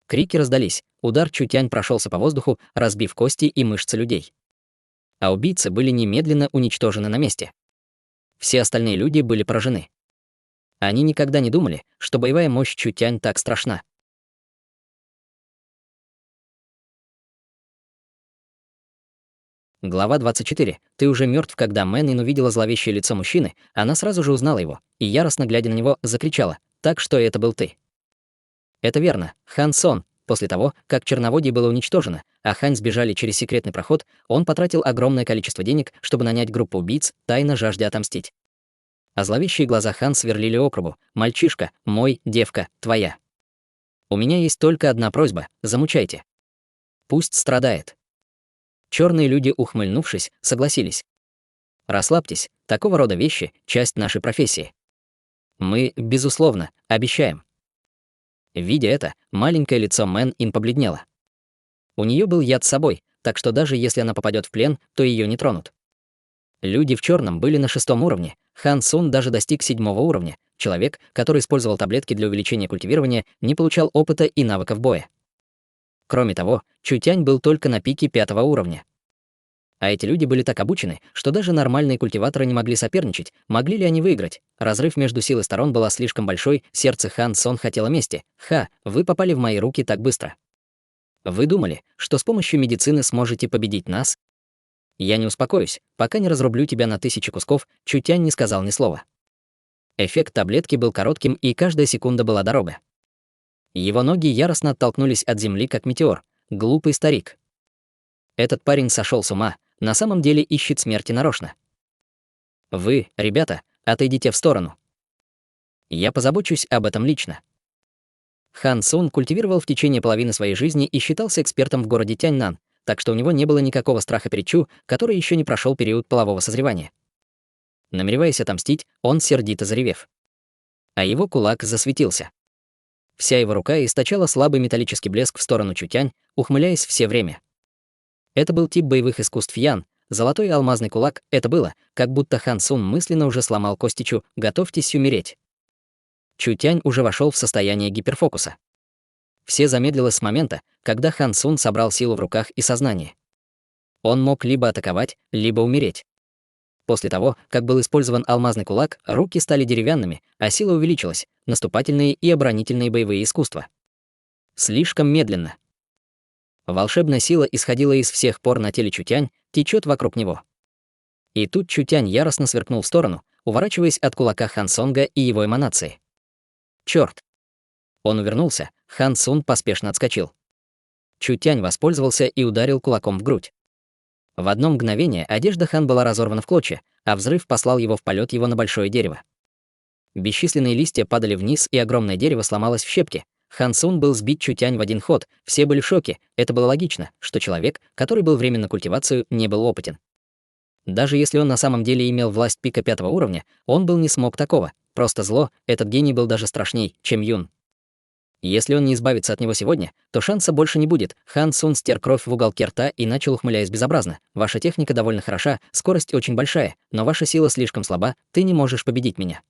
Крики раздались, удар Чутянь прошелся по воздуху, разбив кости и мышцы людей. А убийцы были немедленно уничтожены на месте. Все остальные люди были поражены. Они никогда не думали, что боевая мощь Чутянь так страшна. Глава 24. Ты уже мертв. Когда Мэн Ин увидела зловещее лицо мужчины, она сразу же узнала его и, яростно глядя на него, закричала: «Так что это был ты». Это верно, Хан Сон. После того, как Черноводье было уничтожено, а Хань сбежали через секретный проход, он потратил огромное количество денег, чтобы нанять группу убийц, тайно жаждя отомстить. А зловещие глаза Хан сверлили округу: «Мальчишка, мой, девка, твоя. У меня есть только одна просьба: замучайте. Пусть страдает». Черные люди, ухмыльнувшись, согласились. «Расслабьтесь, такого рода вещи — часть нашей профессии. Мы, безусловно, обещаем». Видя это, маленькое лицо Мэн Ин побледнело. У нее был яд с собой, так что даже если она попадет в плен, то ее не тронут. Люди в черном были на 6-м уровне, Хан Сун даже достиг 7-го уровня. Человек, который использовал таблетки для увеличения культивирования, не получал опыта и навыков боя. Кроме того, Чутянь был только на пике 5-го уровня. А эти люди были так обучены, что даже нормальные культиваторы не могли соперничать, могли ли они выиграть. Разрыв между силой сторон была слишком большой, сердце Хан Сон хотело мести. Ха, вы попали в мои руки так быстро. Вы думали, что с помощью медицины сможете победить нас? Я не успокоюсь, пока не разрублю тебя на 1000 кусков, Чутянь не сказал ни слова. Эффект таблетки был коротким, и каждая секунда была дорога. Его ноги яростно оттолкнулись от земли, как метеор. Глупый старик. Этот парень сошел с ума, на самом деле ищет смерти нарочно. Вы, ребята, отойдите в сторону. Я позабочусь об этом лично. Хан Сун культивировал в течение половины своей жизни и считался экспертом в городе Тяньнан, так что у него не было никакого страха перед Чу, который еще не прошел период полового созревания. Намереваясь отомстить, он сердито заревев. А его кулак засветился. Вся его рука источала слабый металлический блеск в сторону Чутянь, ухмыляясь все время. Это был тип боевых искусств Ян. Золотой и алмазный кулак — это было, как будто Хан Сун мысленно уже сломал кости Чу, готовьтесь умереть. Чутянь уже вошел в состояние гиперфокуса. Все замедлилось с момента, когда Хан Сун собрал силу в руках и сознании. Он мог либо атаковать, либо умереть. После того, как был использован алмазный кулак, руки стали деревянными, а сила увеличилась, наступательные и оборонительные боевые искусства. Слишком медленно. Волшебная сила исходила из всех пор на теле Чутянь, течет вокруг него. И тут Чутянь яростно сверкнул в сторону, уворачиваясь от кулака Хан Сонга и его эманации. Черт! Он увернулся, Хан Сун поспешно отскочил. Чутянь воспользовался и ударил кулаком в грудь. В одно мгновение одежда Хан была разорвана в клочья, а взрыв послал его в полет его на большое дерево. Бесчисленные листья падали вниз, и огромное дерево сломалось в щепки. Хан Сун был сбит Чутянь в один ход, все были в шоке, это было логично, что человек, который был временно культивацию, не был опытен. Даже если он на самом деле имел власть пика 5-го уровня, он был не смог такого, просто зло, этот гений был даже страшней, чем Юн. Если он не избавится от него сегодня, то шанса больше не будет. Хан Сун стер кровь в уголке рта и начал, ухмыляясь безобразно. Ваша техника довольно хороша, скорость очень большая, но ваша сила слишком слаба, ты не можешь победить меня.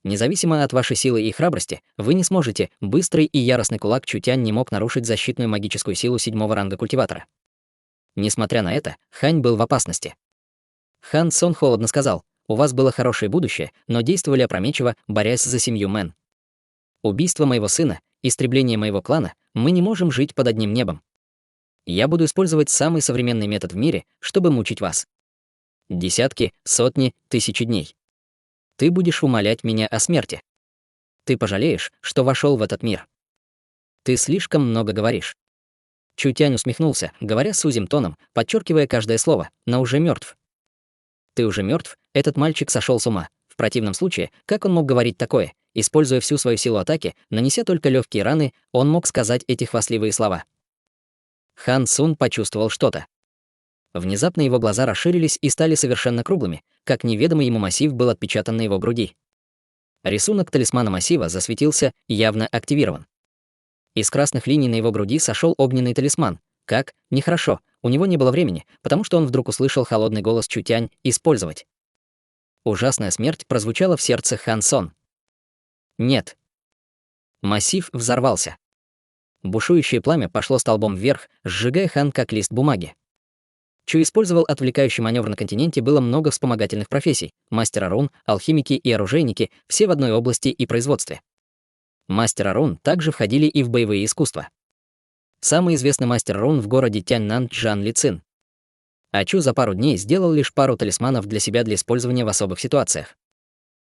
Независимо от вашей силы и храбрости, вы не сможете. Быстрый и яростный кулак Чутянь не мог нарушить защитную магическую силу 7-го ранга культиватора. Несмотря на это, Хань был в опасности. Хан Сон холодно сказал: «У вас было хорошее будущее, но действовали опрометчиво, борясь за семью Мэн. Убийство моего сына, истребление моего клана, мы не можем жить под одним небом. Я буду использовать самый современный метод в мире, чтобы мучить вас. Десятки, сотни, тысячи дней. Ты будешь умолять меня о смерти. Ты пожалеешь, что вошел в этот мир. Ты слишком много говоришь». Чутянь усмехнулся, говоря сузим тоном, подчеркивая каждое слово, но уже мертв. Ты уже мертв? Этот мальчик сошел с ума. В противном случае, как он мог говорить такое? Используя всю свою силу атаки, нанеся только легкие раны, он мог сказать эти хвастливые слова. Хан Сун почувствовал что-то. Внезапно его глаза расширились и стали совершенно круглыми, как неведомый ему массив был отпечатан на его груди. Рисунок талисмана массива засветился, явно активирован. Из красных линий на его груди сошел огненный талисман. Как? Нехорошо. У него не было времени, потому что он вдруг услышал холодный голос Чутянь «использовать». Ужасная смерть прозвучала в сердце Хан Сон. Нет. Массив взорвался. Бушующее пламя пошло столбом вверх, сжигая Хан как лист бумаги. Чу использовал отвлекающий маневр на континенте, было много вспомогательных профессий. Мастера рун, алхимики и оружейники, все в одной области и производстве. Мастера рун также входили и в боевые искусства. Самый известный мастер рун в городе Тяньнан Чжан Ли Цин. А Чу за пару дней сделал лишь пару талисманов для себя для использования в особых ситуациях.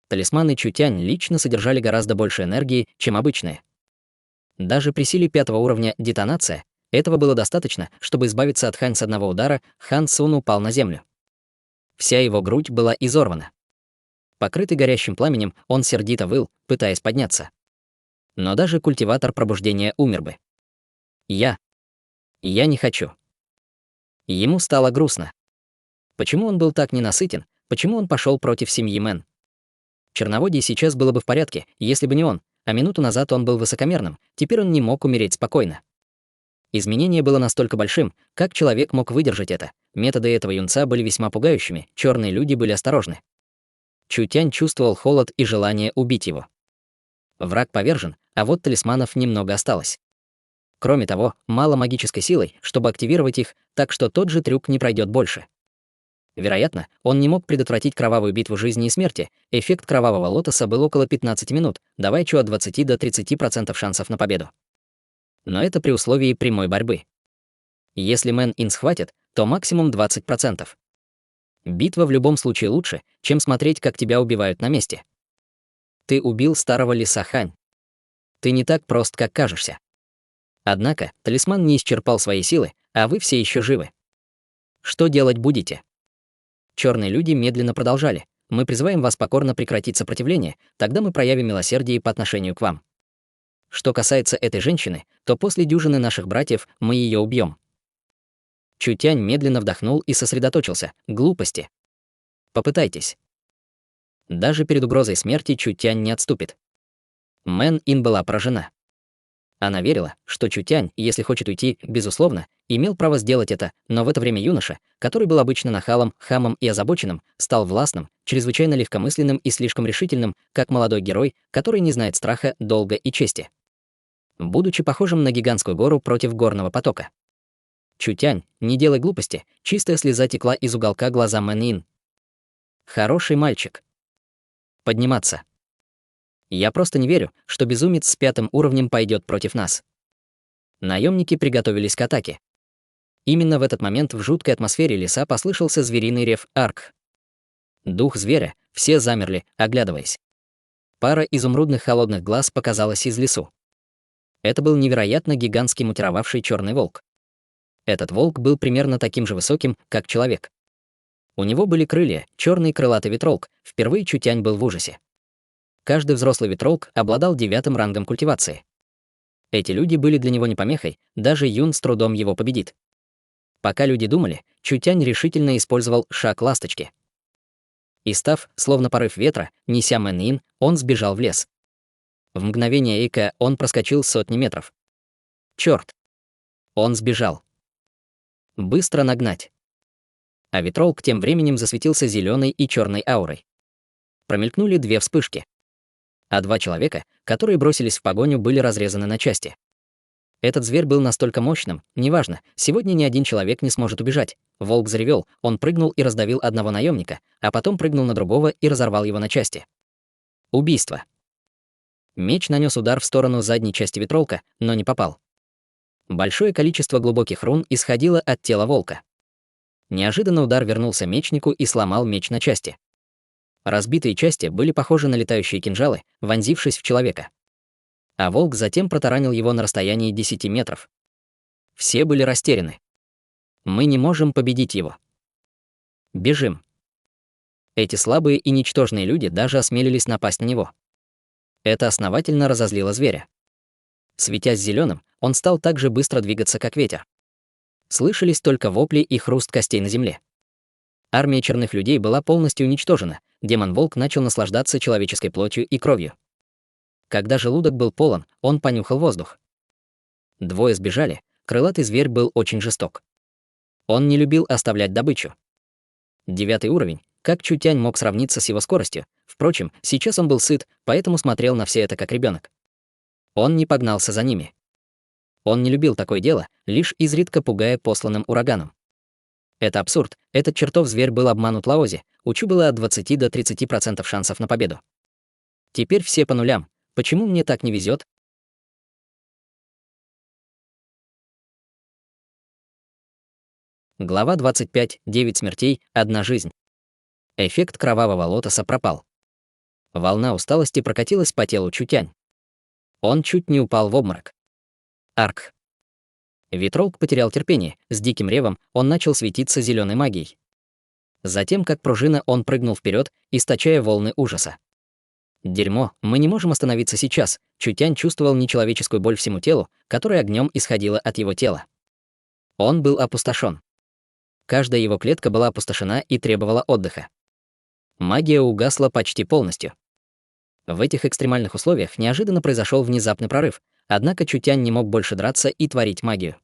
Талисманы Чутянь лично содержали гораздо больше энергии, чем обычные. Даже при силе 5-го уровня детонация этого было достаточно, чтобы избавиться от Хань с одного удара. Хан Сун упал на землю. Вся его грудь была изорвана. Покрытый горящим пламенем, он сердито выл, пытаясь подняться. Но даже культиватор пробуждения умер бы. Я не хочу. Ему стало грустно. Почему он был так ненасытен? Почему он пошел против семьи Мэн? Черноводий сейчас было бы в порядке, если бы не он, а минуту назад он был высокомерным, теперь он не мог умереть спокойно. Изменение было настолько большим, как человек мог выдержать это. Методы этого юнца были весьма пугающими, черные люди были осторожны. Чутянь чувствовал холод и желание убить его. Враг повержен, а вот талисманов немного осталось. Кроме того, мало магической силы, чтобы активировать их, так что тот же трюк не пройдет больше. Вероятно, он не мог предотвратить кровавую битву жизни и смерти. Эффект кровавого лотоса был около 15 минут, давая Чу от 20 до 30% шансов на победу. Но это при условии прямой борьбы. Если Мэн Ин схватит, то максимум 20%. Битва в любом случае лучше, чем смотреть, как тебя убивают на месте. Ты убил старого лиса Хань. Ты не так прост, как кажешься. Однако, талисман не исчерпал свои силы, а вы все еще живы. Что делать будете? Черные люди медленно продолжали. Мы призываем вас покорно прекратить сопротивление, тогда мы проявим милосердие по отношению к вам. Что касается этой женщины, то после дюжины наших братьев мы ее убьем. Чутянь медленно вдохнул и сосредоточился. Глупости. Попытайтесь. Даже перед угрозой смерти Чутянь не отступит. Мэн Ин была поражена. Она верила, что Чутянь, если хочет уйти, безусловно, имел право сделать это, но в это время юноша, который был обычно нахалом, хамом и озабоченным, стал властным, чрезвычайно легкомысленным и слишком решительным, как молодой герой, который не знает страха, долга и чести. Будучи похожим на гигантскую гору против горного потока. Чутянь, не делай глупости, чистая слеза текла из уголка глаза Мэн Ин. Хороший мальчик. Подниматься. Я просто не верю, что безумец с 5 уровнем пойдет против нас. Наемники приготовились к атаке. Именно в этот момент в жуткой атмосфере леса послышался звериный рев Арк. Дух зверя, все замерли, оглядываясь. Пара изумрудных холодных глаз показалась из лесу. Это был невероятно гигантский мутировавший черный волк. Этот волк был примерно таким же высоким, как человек. У него были крылья, черный крылатый ветролк, впервые Чутянь был в ужасе. Каждый взрослый ветролк обладал 9 рангом культивации. Эти люди были для него не помехой, даже Юн с трудом его победит. Пока люди думали, Чутянь решительно использовал шаг ласточки. И став, словно порыв ветра, неся Мэн Ин, он сбежал в лес. В мгновение эйка он проскочил сотни метров. Черт! Он сбежал. Быстро нагнать. А ветролк тем временем засветился зеленой и черной аурой. Промелькнули 2 вспышки. А 2 человека, которые бросились в погоню, были разрезаны на части. Этот зверь был настолько мощным, неважно, сегодня ни один человек не сможет убежать. Волк заревел, он прыгнул и раздавил одного наемника, а потом прыгнул на другого и разорвал его на части. Убийство. Меч нанес удар в сторону задней части ветролка, но не попал. Большое количество глубоких рун исходило от тела волка. Неожиданно удар вернулся мечнику и сломал меч на части. Разбитые части были похожи на летающие кинжалы, вонзившись в человека. А волк затем протаранил его на расстоянии 10 метров. Все были растеряны. Мы не можем победить его. Бежим. Эти слабые и ничтожные люди даже осмелились напасть на него. Это основательно разозлило зверя. Светясь зеленым, он стал так же быстро двигаться, как ветер. Слышались только вопли и хруст костей на земле. Армия черных людей была полностью уничтожена, демон-волк начал наслаждаться человеческой плотью и кровью. Когда желудок был полон, он понюхал воздух. 2 сбежали, крылатый зверь был очень жесток. Он не любил оставлять добычу. 9 уровень, как Чутянь мог сравниться с его скоростью? Впрочем, сейчас он был сыт, поэтому смотрел на все это как ребенок. Он не погнался за ними. Он не любил такое дело, лишь изредка пугая посланным ураганом. Это абсурд, этот чертов зверь был обманут Лаози, у Чу было от 20 до 30% шансов на победу. Теперь все по нулям. Почему мне так не везет? Глава 25. 9 смертей, 1 жизнь. Эффект кровавого лотоса пропал. Волна усталости прокатилась по телу Чутянь. Он чуть не упал в обморок. Арк. Ветролк потерял терпение, с диким ревом он начал светиться зеленой магией. Затем, как пружина, он прыгнул вперед, источая волны ужаса. Дерьмо, мы не можем остановиться сейчас. Чутянь чувствовал нечеловеческую боль всему телу, которая огнем исходила от его тела. Он был опустошен. Каждая его клетка была опустошена и требовала отдыха. Магия угасла почти полностью. В этих экстремальных условиях неожиданно произошел внезапный прорыв, однако Чутянь не мог больше драться и творить магию.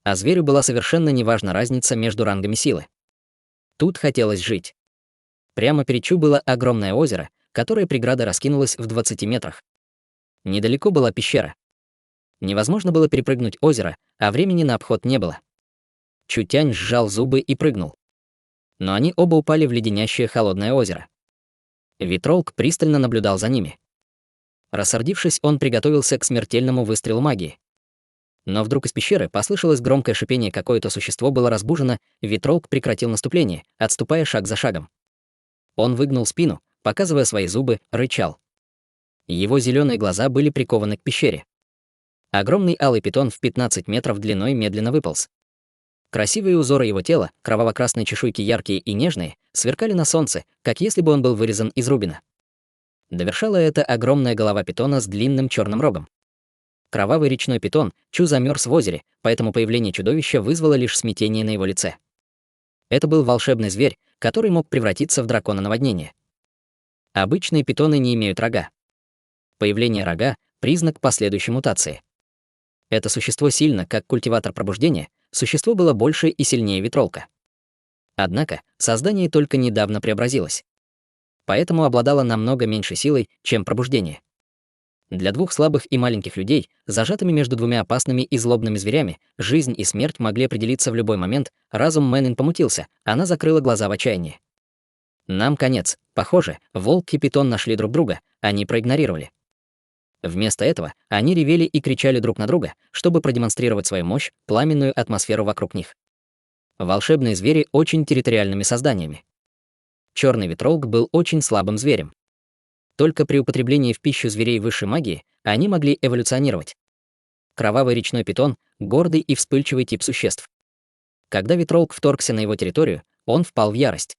А зверю была совершенно неважна разница между рангами силы. Тут хотелось жить. Прямо перед Чу было огромное озеро, которое преграда раскинулась в 20 метрах. Недалеко была пещера. Невозможно было перепрыгнуть озеро, а времени на обход не было. Чутянь сжал зубы и прыгнул. Но они оба упали в леденящее холодное озеро. Витролк пристально наблюдал за ними. Рассердившись, он приготовился к смертельному выстрелу магии. Но вдруг из пещеры послышалось громкое шипение, какое-то существо было разбужено, Витролк прекратил наступление, отступая шаг за шагом. Он выгнул спину, показывая свои зубы, рычал. Его зеленые глаза были прикованы к пещере. Огромный алый питон в 15 метров длиной медленно выполз. Красивые узоры его тела, кроваво-красные чешуйки яркие и нежные, сверкали на солнце, как если бы он был вырезан из рубина. Довершала это огромная голова питона с длинным черным рогом. Кровавый речной питон Чу замерз в озере, поэтому появление чудовища вызвало лишь смятение на его лице. Это был волшебный зверь, который мог превратиться в дракона наводнения. Обычные питоны не имеют рога. Появление рога — признак последующей мутации. Это существо сильно, как культиватор пробуждения, существо было больше и сильнее Витролка. Однако создание только недавно преобразилось. Поэтому обладало намного меньшей силой, чем пробуждение. Для двух слабых и маленьких людей, зажатыми между двумя опасными и злобными зверями, жизнь и смерть могли определиться в любой момент, разум Мэнин помутился, она закрыла глаза в отчаянии. Нам конец. Похоже, волк и питон нашли друг друга, они проигнорировали. Вместо этого они ревели и кричали друг на друга, чтобы продемонстрировать свою мощь, пламенную атмосферу вокруг них. Волшебные звери очень территориальными созданиями. Черный Витролк был очень слабым зверем. Только при употреблении в пищу зверей высшей магии они могли эволюционировать. Кровавый речной питон — гордый и вспыльчивый тип существ. Когда Витролк вторгся на его территорию, он впал в ярость.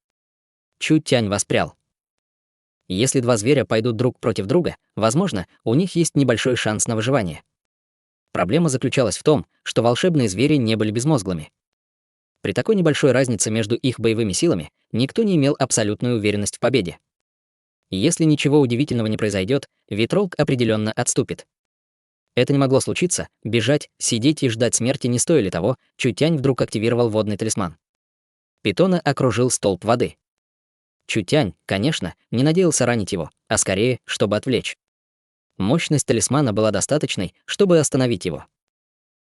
Чутянь воспрял. Если два зверя пойдут друг против друга, возможно, у них есть небольшой шанс на выживание. Проблема заключалась в том, что волшебные звери не были безмозглыми. При такой небольшой разнице между их боевыми силами никто не имел абсолютную уверенность в победе. Если ничего удивительного не произойдет, Витролк определенно отступит. Это не могло случиться, бежать, сидеть и ждать смерти не стоили того, Чутянь вдруг активировал водный талисман. Питона окружил столб воды. Чутянь, конечно, не надеялся ранить его, а скорее, чтобы отвлечь. Мощность талисмана была достаточной, чтобы остановить его.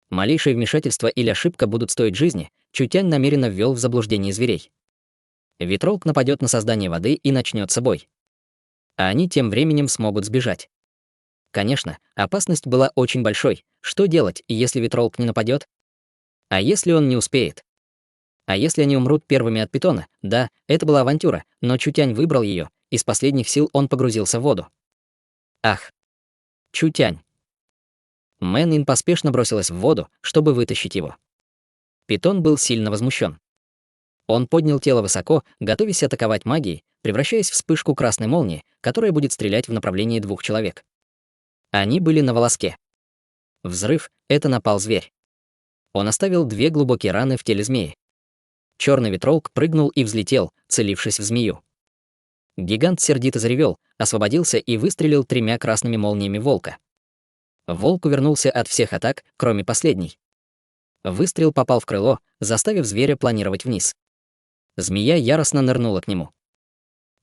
Малейшее вмешательство или ошибка будут стоить жизни, Чутянь намеренно ввел в заблуждение зверей. Витролк нападет на создание воды и начнется бой. А они тем временем смогут сбежать. Конечно, опасность была очень большой. Что делать, если Витролк не нападет? А если он не успеет? А если они умрут первыми от питона? Да, это была авантюра, но Чутянь выбрал ее, из последних сил он погрузился в воду. Ах! Чутянь! Мэнин поспешно бросилась в воду, чтобы вытащить его. Питон был сильно возмущен. Он поднял тело высоко, готовясь атаковать магией, превращаясь в вспышку красной молнии, которая будет стрелять в направлении двух человек. Они были на волоске. Взрыв — это напал зверь. Он оставил 2 глубокие раны в теле змеи. Черный Витролк прыгнул и взлетел, целившись в змею. Гигант сердито заревел, освободился и выстрелил 3 красными молниями волка. Волк увернулся от всех атак, кроме последней. Выстрел попал в крыло, заставив зверя планировать вниз. Змея яростно нырнула к нему.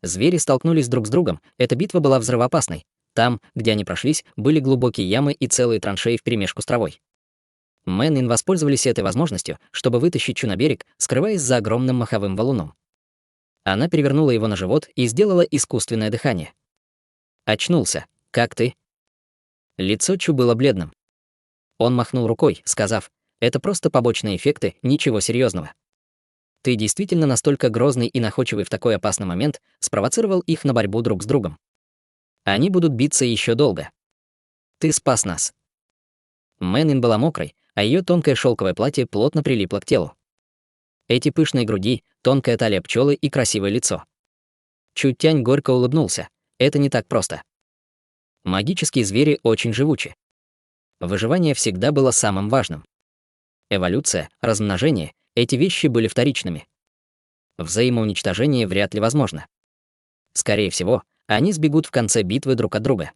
Звери столкнулись друг с другом, эта битва была взрывоопасной. Там, где они прошлись, были глубокие ямы и целые траншеи вперемешку с травой. Мэнин воспользовались этой возможностью, чтобы вытащить Чу на берег, скрываясь за огромным маховым валуном. Она перевернула его на живот и сделала искусственное дыхание. «Очнулся. Как ты?» Лицо Чу было бледным. Он махнул рукой, сказав: «Это просто побочные эффекты, ничего серьезного. Ты действительно настолько грозный и находчивый в такой опасный момент, спровоцировал их на борьбу друг с другом. Они будут биться еще долго. Ты спас нас». Мэнин была мокрой, а ее тонкое шелковое платье плотно прилипло к телу. Эти пышные груди, тонкая талия пчелы и красивое лицо. Чутянь горько улыбнулся. Это не так просто. Магические звери очень живучи. Выживание всегда было самым важным. Эволюция, размножение — эти вещи были вторичными. Взаимоуничтожение вряд ли возможно. Скорее всего, они сбегут в конце битвы друг от друга.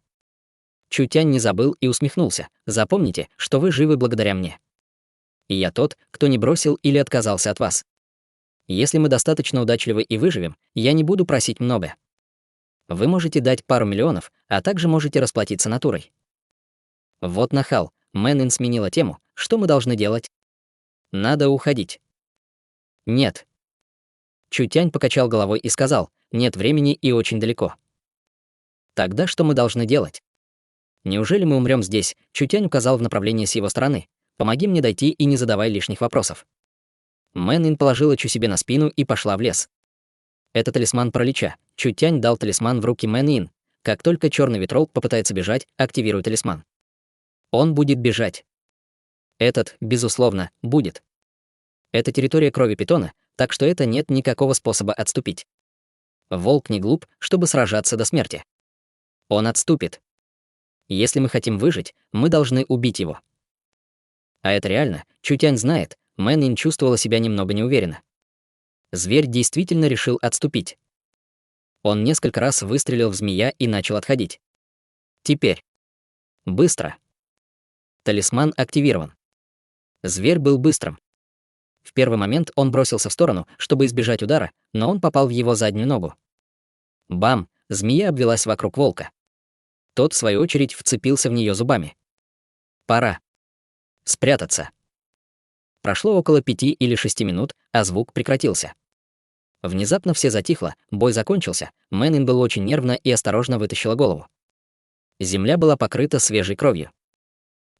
Чутянь не забыл и усмехнулся. «Запомните, что вы живы благодаря мне. И я тот, кто не бросил или отказался от вас. Если мы достаточно удачливы и выживем, я не буду просить много. Вы можете дать пару миллионов, а также можете расплатиться натурой». Вот нахал. Мэнин сменила тему. Что мы должны делать? Надо уходить. Нет. Чутянь покачал головой и сказал, нет времени и очень далеко. Тогда что мы должны делать? Неужели мы умрем здесь? Чутянь указал в направлении с его стороны. Помоги мне дойти и не задавай лишних вопросов. Мэнин положила Чу себе на спину и пошла в лес. Это талисман паралича. Чутянь дал талисман в руки Мэнин. Как только черный ветролк попытается бежать, активируй талисман. Он будет бежать. Этот, безусловно, будет. Это территория крови питона, так что это нет никакого способа отступить. Волк не глуп, чтобы сражаться до смерти. Он отступит. Если мы хотим выжить, мы должны убить его. А это реально, Чутянь знает, Мэнин чувствовала себя немного неуверенно. Зверь действительно решил отступить. Он несколько раз выстрелил в змея и начал отходить. Теперь. Быстро. Талисман активирован. Зверь был быстрым. В первый момент он бросился в сторону, чтобы избежать удара, но он попал в его заднюю ногу. Бам! Змея обвелась вокруг волка. Тот, в свою очередь, вцепился в нее зубами. Пора. Спрятаться. Прошло около 5 или 6 минут, а звук прекратился. Внезапно все затихло, бой закончился, Мэнин был очень нервно и осторожно вытащила голову. Земля была покрыта свежей кровью.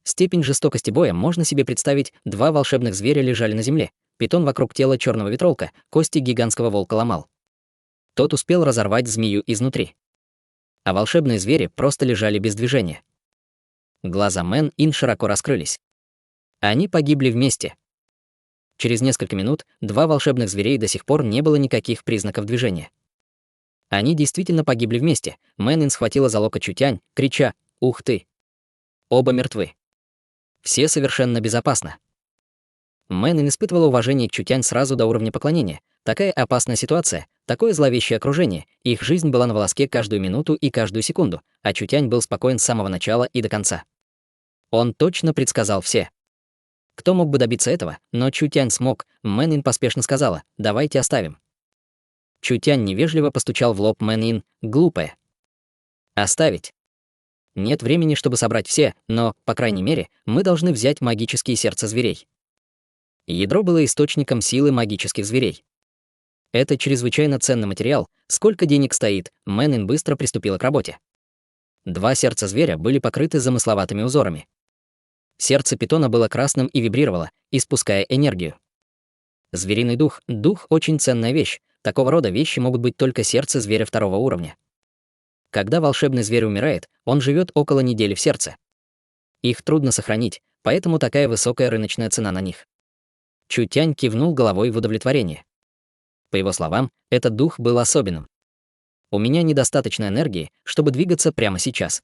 Степень жестокости боя можно себе представить, 2 волшебных зверя лежали на земле, питон вокруг тела черного ветролка, кости гигантского волка ломал. Тот успел разорвать змею изнутри. А волшебные звери просто лежали без движения. Глаза Мэн-Ин широко раскрылись. Они погибли вместе. Через несколько минут 2 волшебных зверей до сих пор не было никаких признаков движения. Они действительно погибли вместе. Мэнин схватила за локоть Чутянь, крича «Ух ты!». Оба мертвы. Все совершенно безопасно. Мэнин испытывала уважение к Чутянь сразу до уровня поклонения. Такая опасная ситуация, такое зловещее окружение, их жизнь была на волоске каждую минуту и каждую секунду, а Чутянь был спокоен с самого начала и до конца. Он точно предсказал все. Кто мог бы добиться этого, но Чутянь смог. Мэнин поспешно сказала «давайте оставим». Чутянь невежливо постучал в лоб Мэнин, глупая. Оставить. Нет времени, чтобы собрать все, но, по крайней мере, мы должны взять магические сердца зверей. Ядро было источником силы магических зверей. Это чрезвычайно ценный материал. Сколько денег стоит, Мэнин быстро приступила к работе. 2 сердца зверя были покрыты замысловатыми узорами. Сердце питона было красным и вибрировало, испуская энергию. Звериный дух — дух очень ценная вещь. Такого рода вещи могут быть только сердце зверя 2-го уровня. Когда волшебный зверь умирает, он живет около недели в сердце. Их трудно сохранить, поэтому такая высокая рыночная цена на них. Чутянь кивнул головой в удовлетворение. По его словам, этот дух был особенным. У меня недостаточно энергии, чтобы двигаться прямо сейчас.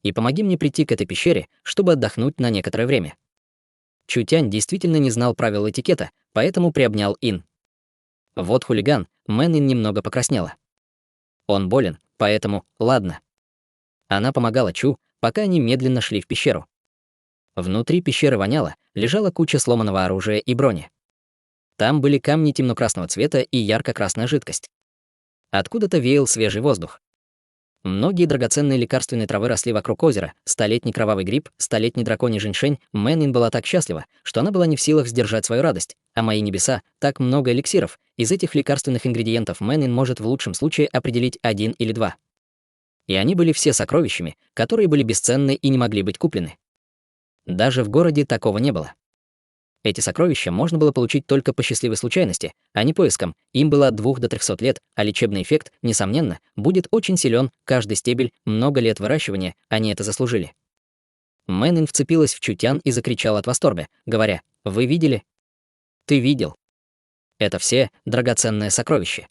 И помоги мне прийти к этой пещере, чтобы отдохнуть на некоторое время. Чутянь действительно не знал правил этикета, поэтому приобнял Ин. Вот хулиган, Мэнин немного покраснела. Он болен, поэтому ладно. Она помогала Чу, пока они медленно шли в пещеру. Внутри пещеры воняло, лежала куча сломанного оружия и брони. Там были камни темно-красного цвета и ярко-красная жидкость. Откуда-то веял свежий воздух. Многие драгоценные лекарственные травы росли вокруг озера, 100-летний кровавый гриб, 100-летний драконий женьшень. Мэнин была так счастлива, что она была не в силах сдержать свою радость. А мои небеса, так много эликсиров. Из этих лекарственных ингредиентов Мэнин может в лучшем случае определить 1 или 2. И они были все сокровищами, которые были бесценны и не могли быть куплены. Даже в городе такого не было. Эти сокровища можно было получить только по счастливой случайности, а не поиском. Им было от 2 до 300 лет, а лечебный эффект, несомненно, будет очень силен. Каждый стебель, много лет выращивания, они это заслужили. Мэнин вцепилась в Чутянь и закричала от восторга, говоря: «Вы видели? Ты видел? Это все драгоценное сокровище».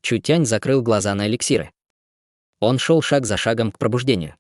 Чутянь закрыл глаза на эликсиры. Он шел шаг за шагом к пробуждению.